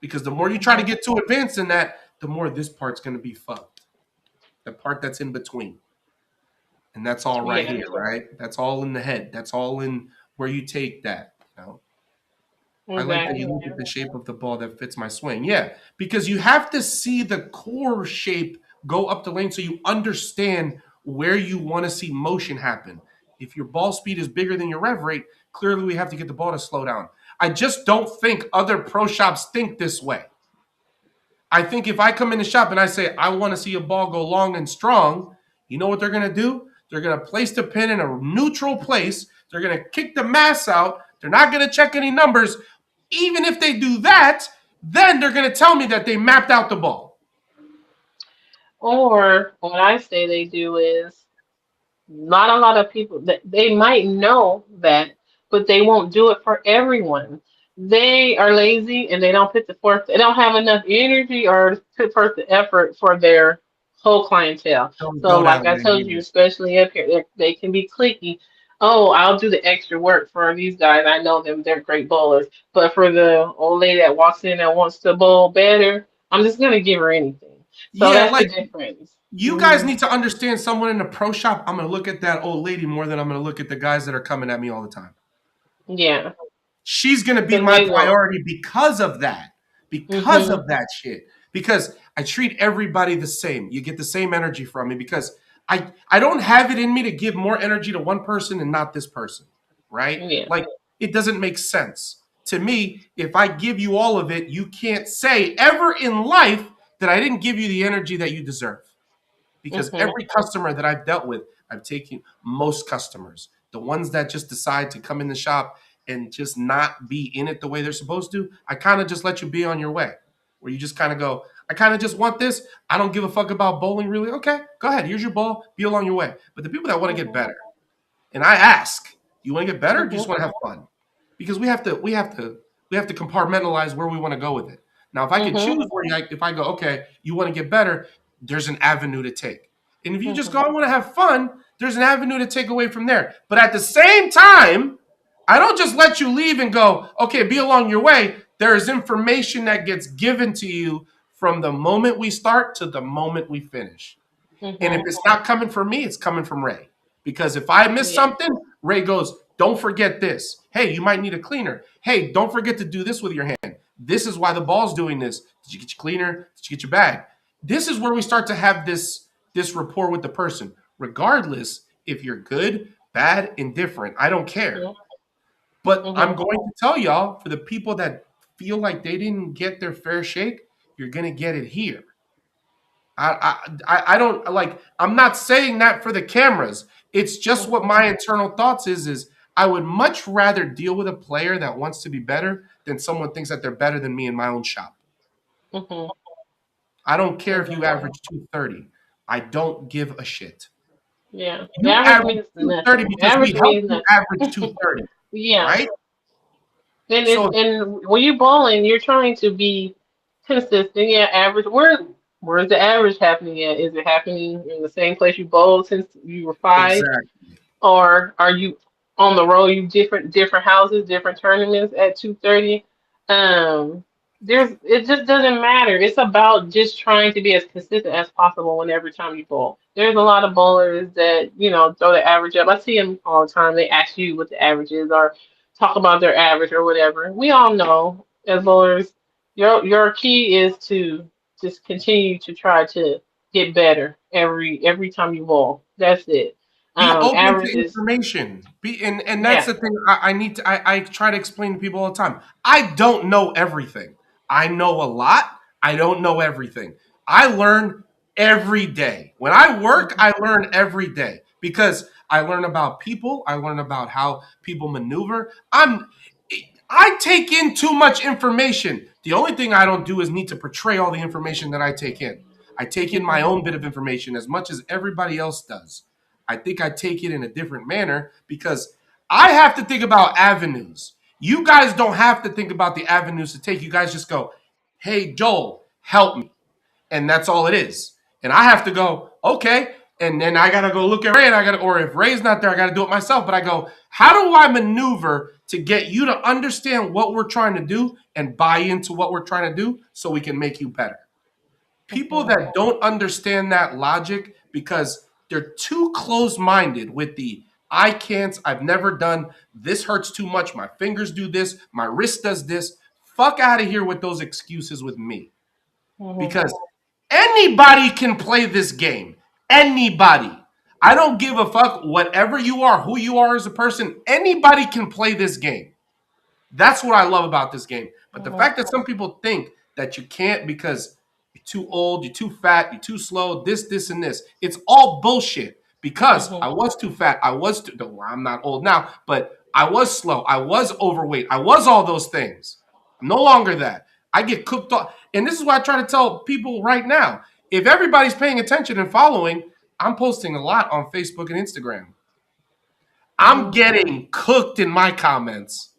Because the more you try to Mhm. get too advanced in that, the more this part's going to be fucked. The part that's in between. And that's all right Yeah. here, right? That's all in the head. That's all in where you take that, you know. I like that you Exactly. look at the shape of the ball that fits my swing. Yeah, because you have to see the core shape go up the lane so you understand where you want to see motion happen. If your ball speed is bigger than your rev rate, clearly we have to get the ball to slow down. I just don't think other pro shops think this way. I think if I come in the shop and I say I want to see a ball go long and strong, you know what they're going to do? They're going to place the pin in a neutral place. They're going to kick the mass out. They're not going to check any numbers. Even if they do that, then they're going to tell me that they mapped out the ball. Or what I say they do is not a lot of people that they might know that, but they won't do it for everyone. They are lazy and they don't put the forth. They don't have enough energy or put forth the effort for their whole clientele. Don't So, go that like I way told you, either. especially up here, they can be clicky. Oh, I'll do the extra work for these guys. I know them; they're great bowlers. But for the old lady that walks in and wants to bowl better, I'm just gonna give her anything. So Yeah, that's the like difference. you guys need to understand someone in the pro shop. I'm gonna look at that old lady more than I'm gonna look at the guys that are coming at me all the time. Yeah, She's gonna be because my they won't. priority because of that. Because Mhm. of that shit. Because I treat everybody the same. You get the same energy from me because I don't have it in me to give more energy to one person and not this person. Right? Yeah. Like it doesn't make sense. To me, if I give you all of it, you can't say ever in life that I didn't give you the energy that you deserve because Mhm. every customer that I've dealt with, I've taken most customers, the ones that just decide to come in the shop and just not be in it the way they're supposed to, I kind of just let you be on your way. Where you just kind of go, I kind of just want this. I don't give a fuck about bowling really. Okay, go ahead. Here's your ball. Be along your way. But the people that want to get Mhm. better, and I ask, you want to get better or do you just Mhm. want to have fun? Because we have to compartmentalize where we want to go with it. Now, if I could Mhm. choose if I go, okay, you want to get better, there's an avenue to take. And if you just go, Mhm. I want to have fun, there's an avenue to take away from there. But at the same time, I don't just let you leave and go, okay, be along your way. There is information that gets given to you from the moment we start to the moment we finish. And if Mhm. it's not coming from me, it's coming from Ray. Because if I miss Yeah. something, Ray goes, don't forget this. Hey, you might need a cleaner. Hey, don't forget to do this with your hand. This is why the ball's doing this. Did you get your cleaner? Did you get your bag? This is where we start to have this rapport with the person, regardless if you're good, bad, indifferent. I don't care. Mhm. But I'm Mhm. going to tell y'all, for the people that feel like they didn't get their fair shake, you're gonna get it here. I don't like. I'm not saying that for the cameras. It's just what Mhm. my internal thoughts is I would much rather deal with a player that wants to be better than someone thinks that they're better than me in my own shop. Mhm. I don't care if you Exactly. average 230. I don't give a shit. Yeah. You Average average means 230 nothing. because we Average helped means you nothing. average 230, Yeah. right? And So when you bowling, you're trying to be consistent. Yeah, average. Where's the average happening at? Is it happening in the same place you bowled since you were 5, exactly. or are you on the road? You different houses, different tournaments at 2:30. Um, it just doesn't matter. It's about just trying to be as consistent as possible when every time you bowl. There's a lot of bowlers that throw the average up. I see them all the time. They ask you what the average is or talk about their average or whatever. We all know as bowlers, your key is to just continue to try to get better every time you bowl. That's it. Be open to Averages, information. And that's yeah. the thing I need to I try to explain to people all the time. I don't know everything. I know a lot. I don't know everything. I learn every day. When I work, Mhm. I learn every day because I learn about people. I learn about how people maneuver. I take in too much information. The only thing I don't do is need to portray all the information that I take in. I take in my Mhm. own bit of information as much as everybody else does. I think I take it in a different manner because I have to think about avenues. You guys don't have to think about the avenues to take. You guys just go, hey, Joel, help me. And that's all it is. And I have to go, okay. And then I gotta go look at Ray, and or if Ray's not there, I gotta do it myself. But I go, how do I maneuver to get you to understand what we're trying to do and buy into what we're trying to do so we can make you better? People Mhm. that don't understand that logic because they're too close-minded with the I can't, I've never done, this hurts too much, my fingers do this, my wrist does this. Fuck out of here with those excuses with me. Mhm. Because anybody can play this game. Anybody. I don't give a fuck whatever you are, who you are as a person. Anybody can play this game. That's what I love about this game. But the Mhm. fact that some people think that you can't because you're too old, you're too fat, you're too slow, this, and this. It's all bullshit. Because I Mhm. was too fat, well, I'm not old now, but I was slow, I was overweight, I was all those things. I'm no longer that. I get cooked off. And this is why I try to tell people right now. If everybody's paying attention and following, I'm posting a lot on Facebook and Instagram. I'm Mhm. getting cooked in my comments.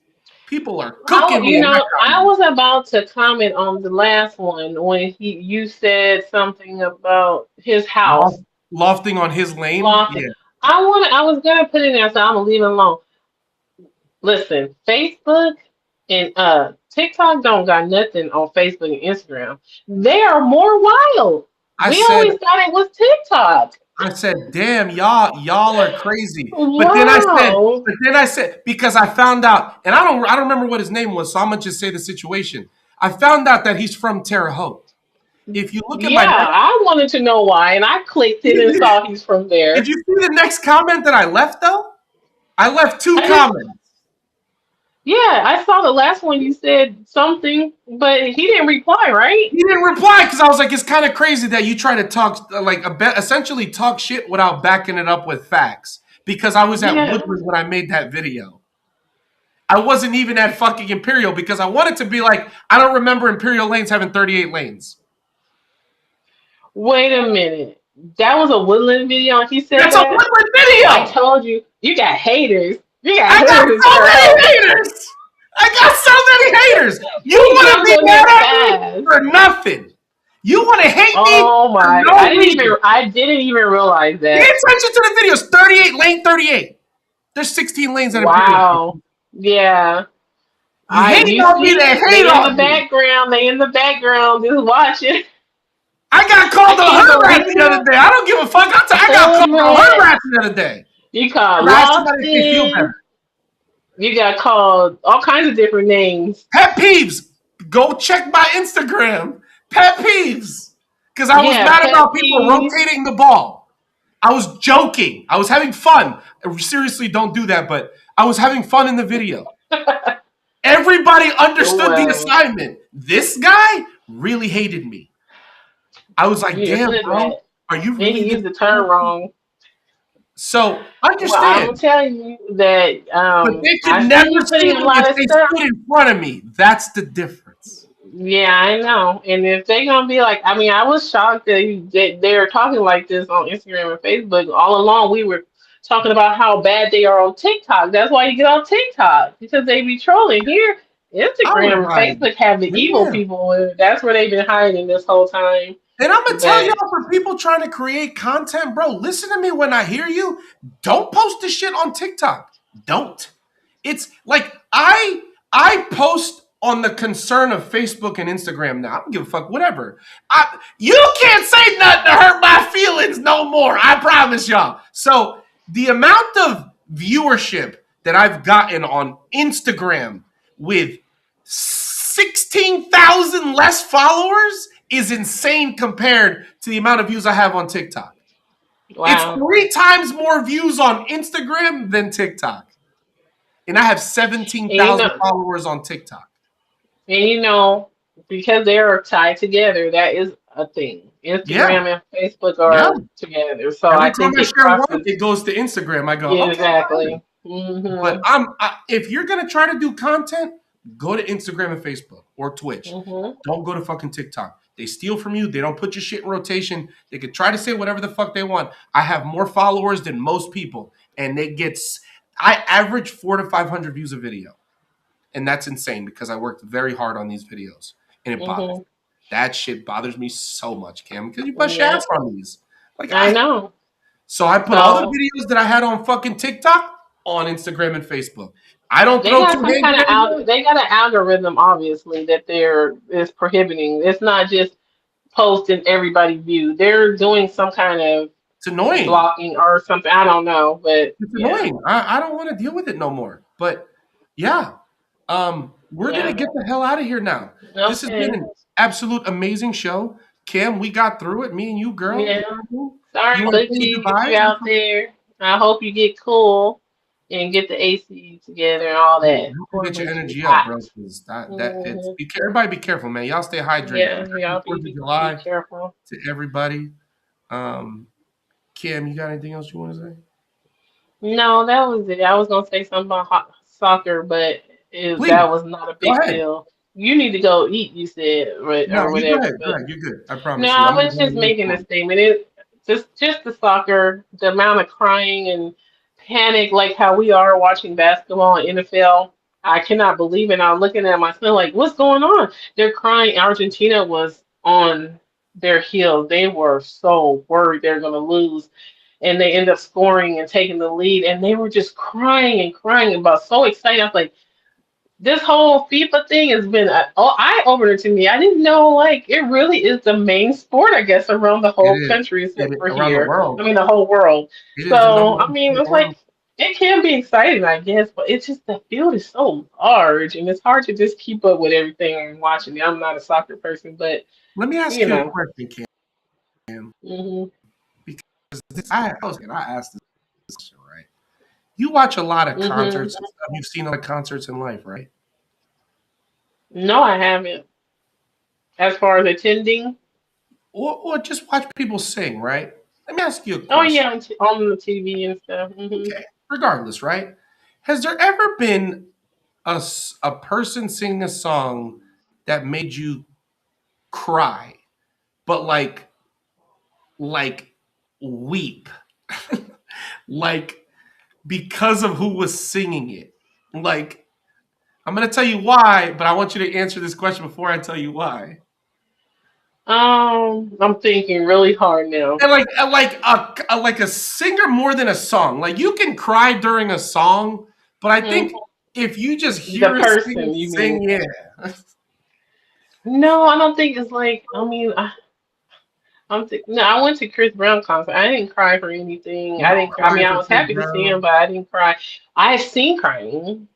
People are I, cooking me in my I comments. was about to comment on the last one when you said something about his house Lofting on his lane. loft. Yeah. I was gonna put it in there, so I'm gonna leave it alone. Listen, Facebook and TikTok don't got nothing on Facebook and Instagram. They are more wild. We always thought it was TikTok. I said, damn, y'all are crazy. Wow. But then I said, because I found out, and I don't remember what his name was, so I'm gonna just say the situation. I found out that he's from Terre Haute. If you look at my Yeah, I wanted to know why, and I clicked it and saw he's from did there. you see the next comment that I left though? I left 2 I just, comments. yeah, I saw the last one. You said something, but he didn't reply, right? He didn't reply because I was like, it's kind of crazy that you try to talk essentially talk shit without backing it up with facts. Because I was at Yeah. Woodward when I made that video. I wasn't even at fucking Imperial because I wanted to be like, I don't remember Imperial lanes having 38 lanes. Wait a minute. That was a Woodland video, and he said That's a that. Woodward I video. told you, you got haters. You got I got haters in so Terre many Haute. haters. I got so many haters. You He want to jumped be on mad your at me ass. for nothing. You want to hate me Oh for my! no reason. I didn't even realize Pay that. attention to the videos. 38 lane 38. There's 16 lanes at Imperial. Wow. Yeah. You I hate you on me to see, hate they in the on me. background. They in the background just watching. I got I called a can't hood rat believe the other it. day. I don't give a fuck. I got Hood called a hood rat. rat the other day. You got I asked lost somebody if they feel in. better. You got called all kinds of different names. Pet peeves. Go check my Instagram. Pet peeves. Because I was Yeah, mad pet about people peeves. rotating the ball. I was joking. I was having fun. Seriously, don't do that, but I was having fun in the video. Everybody understood the Well, assignment. This guy really hated me. I was like, you the damn, hood bro, rat. are you And really he this? used the term wrong. So Well, I'm gonna understand. tell you that But they could I never see you see putting a me if lot of they stuff. stood in front of me. That's the difference. Yeah, I know. And if they're gonna be like, I mean, I was shocked that they're talking like this on Instagram and Facebook. All along, we were talking about how bad they are on TikTok. That's why you get on TikTok because they be trolling. Here, I was Instagram and like, Facebook have the evil damn. people. And that's where they've been hiding this whole time. And I'm gonna tell But y'all, for people trying to create content, bro, listen to me when I hear you. Don't post this shit on TikTok. Don't. It's like I post on the concern of Facebook and Instagram now. I don't give a fuck, whatever. You can't say nothing to hurt my feelings no more. I promise y'all. So the amount of viewership that I've gotten on Instagram with 16,000 less followers is insane compared to the amount of views I have on TikTok. It's wow. 3 times more views on Instagram than TikTok. And I have And you 17,000 know, followers on TikTok. and you know, because they are tied together, that is a thing. Yeah, Instagram and Facebook yeah. are together. So Every I time think I it share one, crosses. it goes to Instagram. I go, Yeah, okay, fine. exactly. But Hmm. if you're gonna try to do content, go to Instagram and Facebook or Twitch. Hmm. Don't go to fucking TikTok. They steal from you. They don't put your shit in rotation. They can try to say whatever the fuck they want. I have more followers than most people, and I average 400 to 500 views a video, and that's insane because I worked very hard on these videos, and it bothers Hmm. me. That shit bothers me so much, Cam, because you bust your Yeah, ass on these. Like I know. so I put all the So videos that I had on fucking TikTok on Instagram and Facebook. I don't they throw got two some hand kind of grenades. they got an algorithm obviously that they're is prohibiting. It's not just posting everybody view. They're doing some kind of It's annoying. blocking or something. I don't know, but It's yeah, annoying. I don't want to deal with it no more. But yeah, we're gonna yeah. get the hell out of here now. This has been Okay. an absolute amazing show. Cam, we got through it. Me and you, girl. Yeah. You Sorry, want to say Boochie, get goodbye? you out there. I hope you get cool and get the AC together and all that. Don't Poor get your Boochie, energy up, hot. bro. 'Cause that it's Hmm. everybody be careful, man. Y'all stay hydrated. Yeah, Happy y'all Fourth of be July careful. to everybody. Um, Cam, you got anything else you want to say? No, that was it. I was gonna say something about soccer, but Please that was not a go big ahead. deal. You need to go eat, you said, No, or you go whatever. ahead. Go But ahead. You're good. I no, promise you. I I'm gonna was go just wait making for a it. statement. It just the soccer, the amount of crying and panic, like how we are watching basketball and NFL. I cannot believe it. I'm looking at my son like, what's going on? They're crying. Argentina was on their heels. They were so worried they're going to lose, and they end up scoring and taking the lead. And they were just crying and crying about so excited. I was like, this whole FIFA thing has been an eye opener to me. I didn't know like it really is the main sport, I guess, around the It whole is. country It except is for around the here. world. I mean, the whole world. It is the number So I one mean, sport in it's the world. like it can be exciting, I guess, but it's just the field is so large and it's hard to just keep up with everything and watching it. I'm not a soccer person, but Let me ask you you a know. question, Cam. Hmm. Because I asked this question, right? You watch a lot of Hmm. concerts and stuff. You've seen a lot of concerts in life, right? No, I haven't. As far as attending, Or just watch people sing, right? Let me ask you a oh question. yeah, on the TV and stuff. Hmm. Okay. Regardless, right? Has there ever been a person singing a song that made you cry, but like weep, like because of who was singing it? Like I'm gonna tell you why, but I want you to answer this question before I tell you why. I'm thinking really hard now. And like a singer more than a song. Like you can cry during a song, but I Hmm. think if you just The hear a singer person, you mean? sing, yeah. No, I don't think it's like. I mean, no. I went to Chris Brown concert. I didn't cry for anything. I No didn't. I mean, crying I for was Chris happy to see him, Brown. but I didn't cry. I seen crying.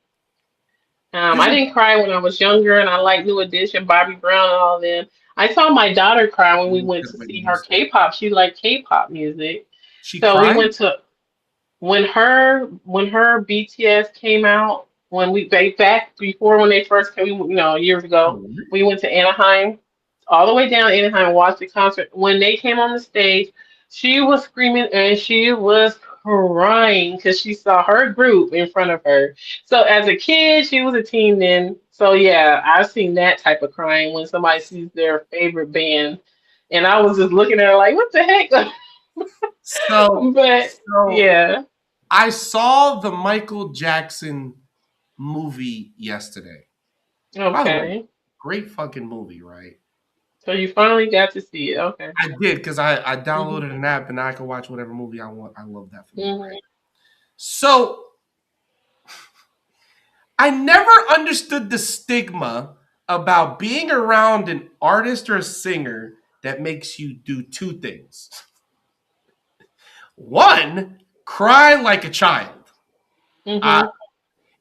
Here's I the didn't cry when I was younger, and I liked New Edition, Bobby Brown, and all them. I saw my daughter cry when we went because to of see her music. K-pop. She liked K-pop music, She so we cried? went to when her BTS came out, when we back before when they first came, years ago, Oh, we went to Anaheim, all the way down to Anaheim, watched the concert. When they came on the stage, she was screaming and she was crying because she saw her group in front of her. So as a kid, she was a teen then. So yeah, I've seen that type of crying when somebody sees their favorite band, and I was just looking at her like, what the heck? so But so yeah, I saw the Michael Jackson movie yesterday. By the way, okay. great fucking movie, right? So you finally got to see it. Okay. I did because I Hmm. downloaded an app and now I can watch whatever movie I want. I love that for me, right? Hmm. So I never understood the stigma about being around an artist or a singer that makes you do two things. One, cry like a child. Uh, Hmm.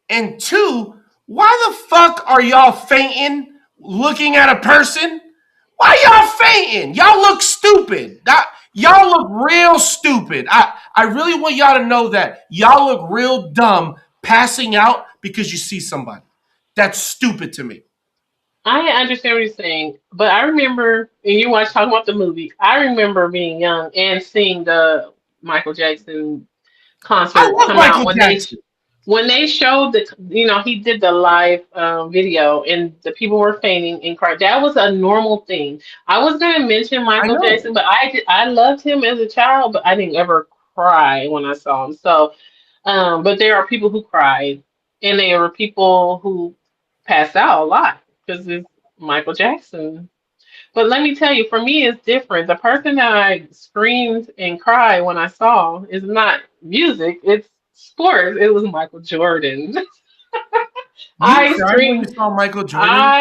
and two, why the fuck are y'all fainting looking at a person? Why y'all fainting? Y'all look stupid. Y'all look real stupid. I really want y'all to know that y'all look real dumb passing out because you see somebody. That's stupid to me. I understand what you're saying, but I remember, and you watch talking about the movie. I remember being young and seeing the Michael Jackson I concert love come out Michael Jackson. when they showed he did the live video and the people were fainting and crying. That was a normal thing. I was gonna mention I Michael know. Jackson, but I loved him as a child, but I didn't ever cry when I saw him. So, but there are people who cried, and there were people who passed out a lot because it's Michael Jackson. But let me tell you, for me, it's different. The person that I screamed and cried when I saw is not music, it's sports. It was Michael Jordan. You I cried when you screamed. saw Michael Jordan?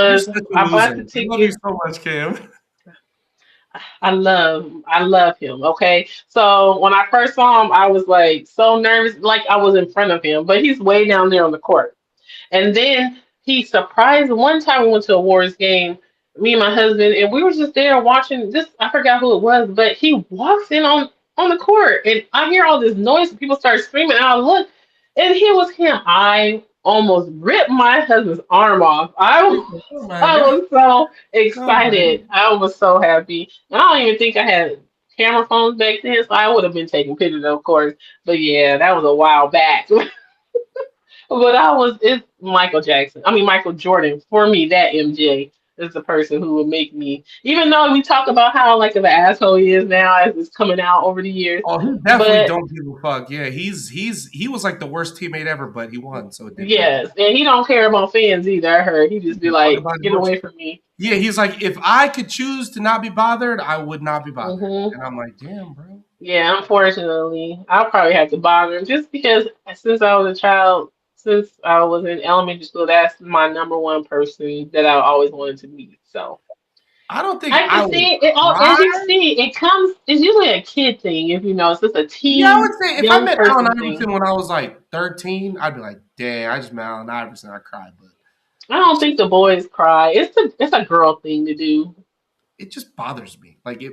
You're such a I bought loser. the I love you ticket. so much, Cam. I love him. Okay. So when I first saw him, I was like so nervous, like I was in front of him, but he's way down there on the court. And then he surprised one time we went to a Warriors game, me and my husband, and we were just there watching this. I forgot who it was, but he walks in on the court and I hear all this noise and people start screaming and I look and it was him. I almost ripped my husband's arm off. Oh my I god. was so Oh my excited. god. I was so happy. And I don't even think I had camera phones back then, so I would have been taking pictures, of course. But yeah, that was a while back. But it's Michael Jackson. I mean, Michael Jordan. For me, that MJ is the person who would make me, even though we talk about how like of an asshole he is now as it's coming out over the years. Oh, he definitely But don't give a fuck. Yeah, he was like the worst teammate ever, but he won, so it didn't matter. yes, and he don't care about fans either. I heard he just be Fuck like, about get emotion. away from me. Yeah, he's like, if I could choose to not be bothered, I would not be bothered. Hmm. And I'm like, damn, Yeah, unfortunately, I'll probably have to bother him just because since I was a child, since I was in elementary school. That's my number one person that I always wanted to meet. So I don't think I I can would see it. All cry. as you see, it comes. It's usually a kid thing, if you know. It's just a Yeah, I would teen, say if I young met Allen person thing. Iverson when I was like 13, I'd be like, damn, I just met Allen Iverson. I cried, but I don't think the boys cry. It's a girl thing to do. it just bothers me. Like it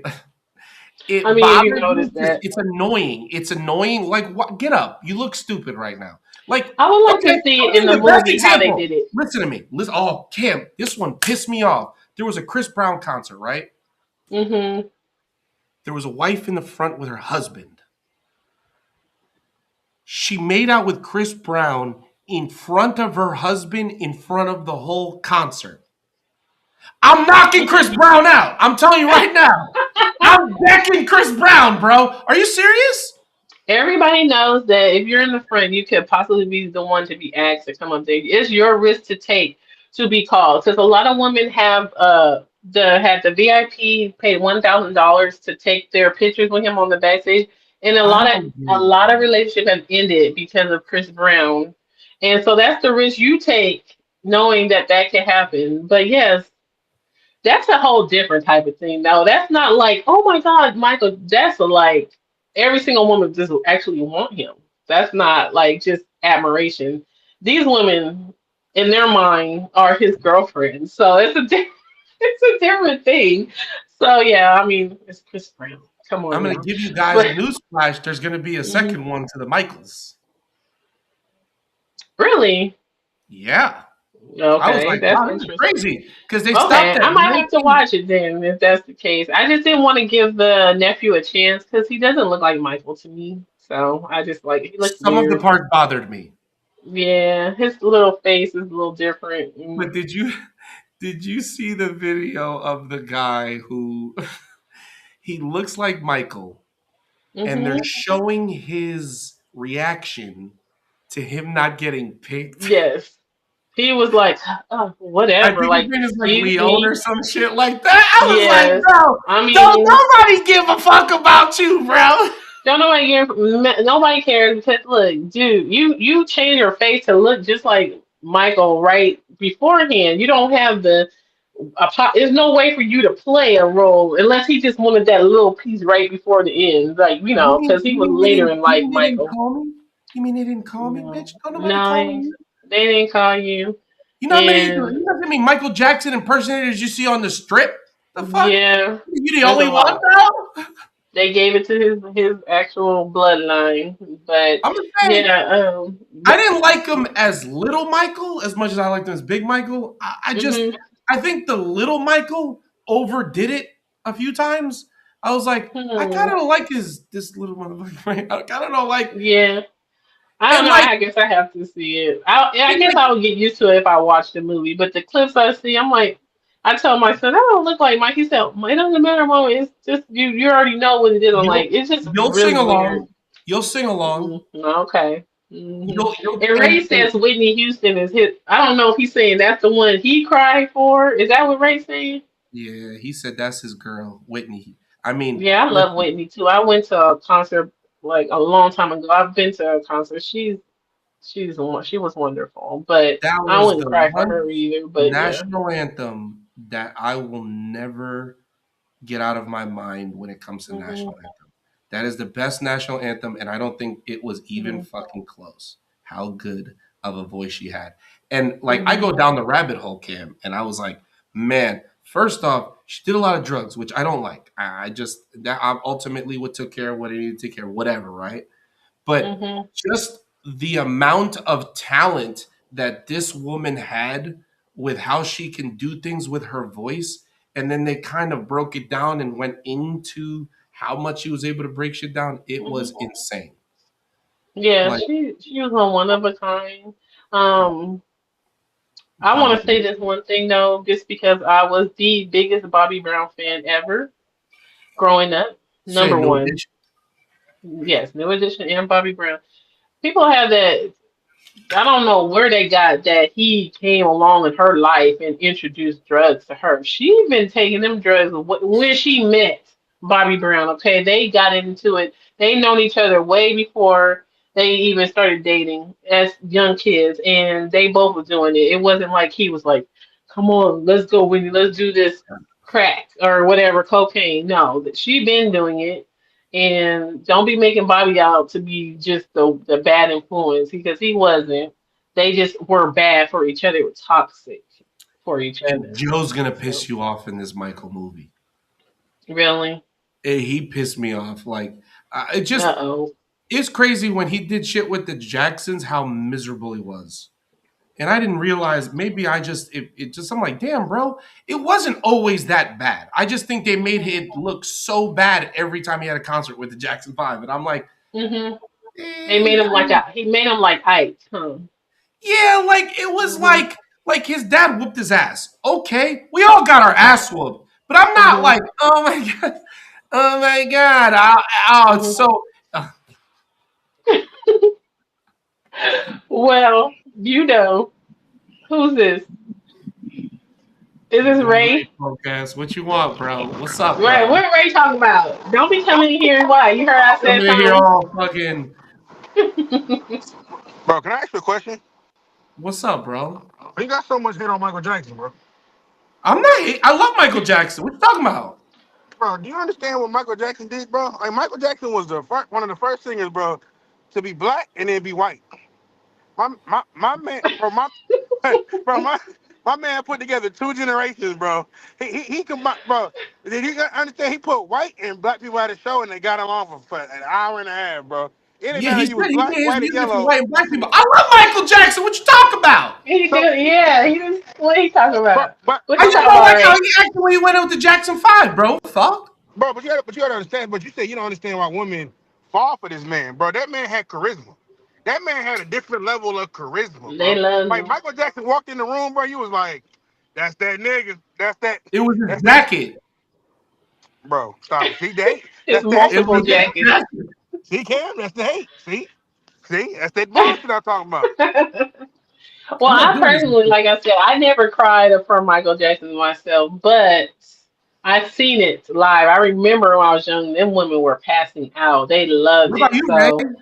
I mean, if you bothers me notice because that, it's annoying. It's annoying. Like, what? Get up. You look stupid right now. Like, I would like to okay, see I'll it give in you the the best movie how they example. did it. Listen to me. Listen. Oh, Kim, this one pissed me off. There was a Chris Brown concert, right? Hmm. There was a wife in the front with her husband. She made out with Chris Brown in front of her husband, in front of the whole concert. I'm knocking Chris Brown out. I'm telling you right now. I'm decking Chris Brown, bro. Are you serious? Everybody knows that if you're in the front, you could possibly be the one to be asked to come up there. It's your risk to take to be called. Because a lot of women have the VIP paid $1,000 to take their pictures with him on the backstage, and a I lot of don't a get lot of that. relationships have ended because of Chris Brown, and so that's the risk you take, knowing that that can happen. But yes, that's a whole different type of thing. No, that's not like, oh my God, Michael. That's a, like every single woman just actually want him. That's not like just admiration. These women, in their mind, are his girlfriends. So it's a different thing. So yeah, I mean, it's Chris Brown. Come I'm on going to now, give you guys a but newsflash. There's going to be a mhm. second one to the Michaels. Really, Yeah. I was okay, like, that's wow, this is interesting. crazy because they stopped Okay, at I might have to 19. watch it then if that's the case. I just didn't want to give the nephew a chance because he doesn't look like Michael to me. So I just like he looks Some of the weird. parts bothered me. Yeah, his little face is a little different. But did you see the video of the guy who he looks like Michael and they're Mm-hmm. showing his reaction to him not getting picked? Yes, he was like, oh, I whatever. think his Like, name is like excuse Leone or me. some shit like that. I was like, Yes, bro, I don't mean, nobody give a fuck about you, bro. don't nobody cares because look, dude, you change your face to look just like Michael right beforehand. You don't have there's no way for you to play a role unless he just wanted that little piece right before the end, like You because mean he you was mean they later didn't in you life, mean they didn't Michael. call me? You mean they didn't call me, bitch? No, Don't nobody no, call me. they didn't call you, You know how many and you know how many Michael Jackson impersonators you see on the strip? The fuck? yeah, You the there's a only one, lot. bro? They gave it to his actual bloodline, but I'm gonna say yeah, I didn't like him as little Michael as much as I liked him as Big Michael. mm-hmm, I think the little Michael overdid it a few times. I was like, I kind hmm, of don't like this little motherfucker. Right? I kind of don't like yeah. I don't and know. like I guess I have to see it. I and guess like I would get used to it if I watched the movie. But the clips I see, I'm like, I tell my son, I don't look like Mike. He said, it doesn't matter, mom. It's just you already know what it is. I'm like, you'll it's just you'll sing really weird. along. You'll sing along. Okay. Hmm. You'll And Ray says Whitney Houston is his. I don't know if he's saying that's the one he cried for. Is that what Ray's saying? yeah, he said that's his girl, Whitney. I mean, Yeah, I love listen, Whitney too. I went to a concert like a long time ago. I've been to a concert. She was wonderful, but that I was wouldn't the cry for one her either. But yeah. national anthem that I will never get out of my mind when it comes to Hmm. national anthem. That is the best national anthem, and I don't think it was even Hmm. fucking close. How good of a voice she had, and like I Hmm. go down the rabbit hole, Cam, and I was like, man. First off, she did a lot of drugs, which I don't like. I just that I ultimately what took care of what it needed to take care of, whatever, right? But Hmm. just the amount of talent that this woman had with how she can do things with her voice, and then they kind of broke it down and went into how much she was able to break shit down. It was Hmm. insane. Yeah, Like she was a one of a kind. Um, I want Bobby, to say this one thing though, just because I was the biggest Bobby Brown fan ever growing up. say Number new one, edition. yes, New Edition and Bobby Brown. People have that. I don't know where they got that he came along in her life and introduced drugs to her. She been taking them drugs when she met Bobby Brown. Okay, they got into it. They known each other way before. they even started dating as young kids, and they both were doing it. It wasn't like he was like, "Come on, let's go, Whitney, let's do this crack or whatever, cocaine." No, that she been doing it, and don't be making Bobby out to be just the bad influence because he wasn't. They just were bad for each other. They were toxic for each And other. Joe's gonna piss So you off in this Michael movie. really, He pissed me off. Like it just uh-oh. it's crazy when he did shit with the Jacksons, how miserable he was. And I didn't realize maybe I just it just I'm like, damn, bro, it wasn't always that bad. I just think they made it look so bad every time he had a concert with the Jackson Five, and I'm like, Mm-hmm. They eh, made him like he made him like Ike, huh? yeah, like it was Mm-hmm. like his dad whooped his ass. Okay, we all got our ass whooped, but I'm not Mm-hmm. like, oh my god, oh my god, it's Mm-hmm. so. Uh, Well, who's this? Is this Doing Ray? Ray podcast. What you want, bro? What's up, Ray, bro? what Ray talking about? Don't be coming in here and why? You heard I Come said in here something. all fucking. Bro, can I ask you a question? What's up, bro? You got so much hate on Michael Jackson, bro. I'm not. I love Michael Jackson. What you talking about? Bro, do you understand what Michael Jackson did, bro? Like Michael Jackson was the first, one of the first singers, bro, to be black and then be white. My man, bro, bro, my man put together two generations, bro. He combined, bro. Did you understand? He put white and black people at a show and they got along for an hour and a half, bro. It didn't Yeah, matter he if you said was he black, made his white, or music for yellow. white and black people. I love Michael Jackson. What you talking about? He So, did, yeah. He just what he talking but about? but What I you just but talking don't about, like how Ray? he acted when he went out with the Jackson Five, bro. Fuck. but you gotta understand. But you say you don't understand why women fall for this man, bro. That man had charisma. That man had a different level of charisma, They bro. love Like him. Michael Jackson walked in the room, bro. You was like, "That's that nigga. That's that. It was his That's that." jacket. Bro, stop it. See, that His that's the hate. It multiple was his jackets. jacket. See, Cam, that's the hate. See, that's that bullshit I'm talking about. Well, I'm not I doing this. personally, like I said, I never cried for Michael Jackson myself, but I've seen it live. I remember when I was young, them women were passing out. They loved What about it. you, Ray? So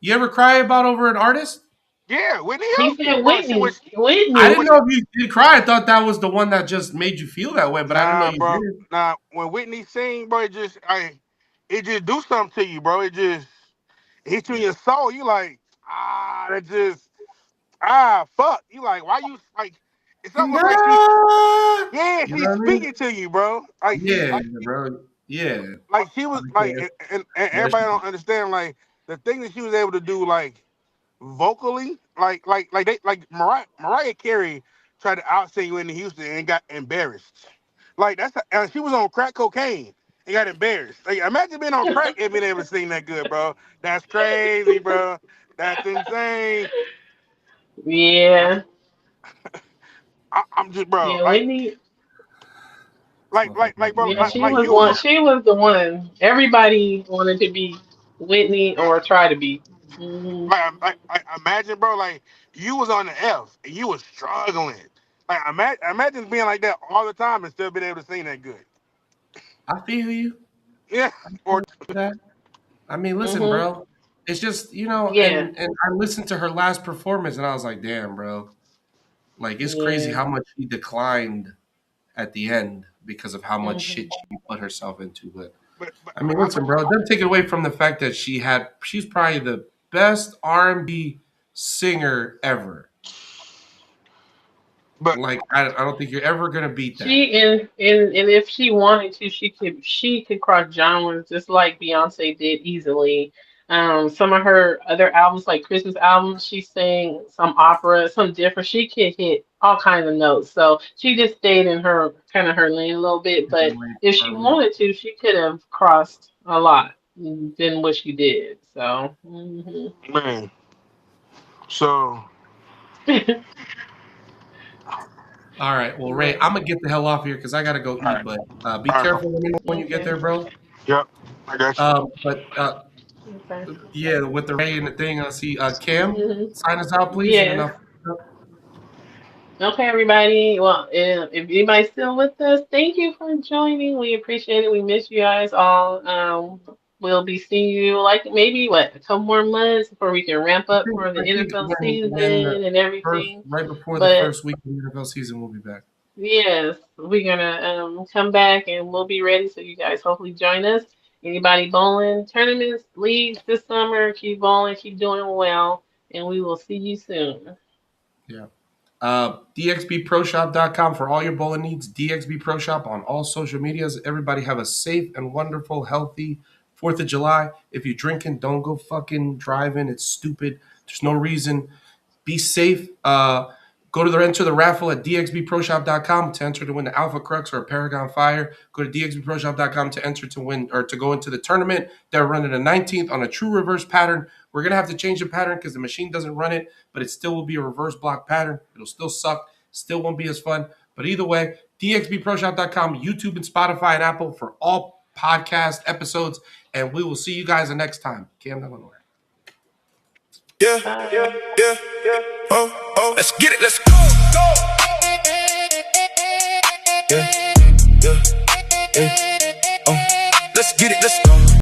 You ever cry about over an artist? Yeah, Whitney he Houston, said bro. She Whitney. was, I bro. Whitney. didn't When, know if you did cry. I thought that was the one that just made you feel that way, but I didn't know nah, you bro. did. Nah, when Whitney sing, bro, it just do something to you, bro. It just hit you in your soul. You like, that just, fuck. You like, why you like? It's almost like she, Nah. yeah, You know she's what I mean? speaking to you, bro. Like Yeah, bro. Yeah. like she was Like, like, and yeah, everybody don't understand like the thing that she was able to do, like vocally, like Mariah Carey tried to out sing Whitney Houston and got embarrassed. Like she was on crack cocaine and got embarrassed. Like imagine being on crack and being able to sing that good, bro. That's crazy, bro. That's insane. Yeah. I'm just, bro. Yeah, Whitney. this motherfucker. Bro. Yeah, she Like was you was one. on. She was the one. Everybody wanted to be Whitney or try to be. Hmm. Like, imagine, bro. Like you was on the F and you was struggling. Like imagine being like that all the time and still being able to sing that good. I feel you. Yeah. I feel Or that. I mean, listen, Hmm. bro. It's just Yeah. and I listened to her last performance, and I was like, damn, bro. Like, it's crazy Yeah. how much she declined at the end because of how much Hmm. shit she put herself into. But I mean, but listen, bro. It doesn't take it away from the fact that she's probably the best R&B singer ever. but Like, I don't think you're ever gonna beat that. She and if she wanted to, she could cross genres just like Beyonce did easily. Some of her other albums, like Christmas albums, she sang some opera, some different. She could hit all kinds of notes. So she just stayed in her kind of her lane a little bit. But if she wanted to, she could have crossed a lot than what she did. So. man, so All right, well, Ray, But I'm gonna get the hell off here because I gotta go all eat. right, But be all right, bro. careful when you get okay, there, bro. Yep, I got you. But okay. yeah, with the Ray and the thing, I see Cam Hmm. sign us out, please, and then Yeah. I'll. Okay, everybody. Well, if anybody's still with us, thank you for joining. We appreciate it. We miss you guys all. we'll be seeing you like maybe what a couple more months before we can ramp up for the I think NFL when the season and first everything. right before the But first week of the NFL season, we'll be back. yes, we're gonna come back and we'll be ready so you guys hopefully join us. Anybody bowling tournaments, leagues this summer, keep bowling, keep doing well, and we will see you soon. Yeah. DXBProshop.com for all your bowling needs. DXB Pro Shop on all social medias. Everybody have a safe and wonderful, healthy 4th of July. If you're drinking, don't go fucking driving. It's stupid. There's no reason. Be safe. Go to enter the raffle at dxbproshop.com to enter to win the Alpha Crux or a Paragon Fire. Go to dxbproshop.com to enter to win or to go into the tournament. They're running the 19th on a true reverse pattern. We're going to have to change the pattern because the machine doesn't run it, but it still will be a reverse block pattern. It'll still suck. Still won't be as fun. But either way, dxbproshop.com, YouTube and Spotify and Apple for all podcast episodes. And we will see you guys the next time. Cam, not going nowhere. Yeah, Bye. yeah, oh, let's get it, let's go. Yeah, yeah, yeah, let's get it, let's go.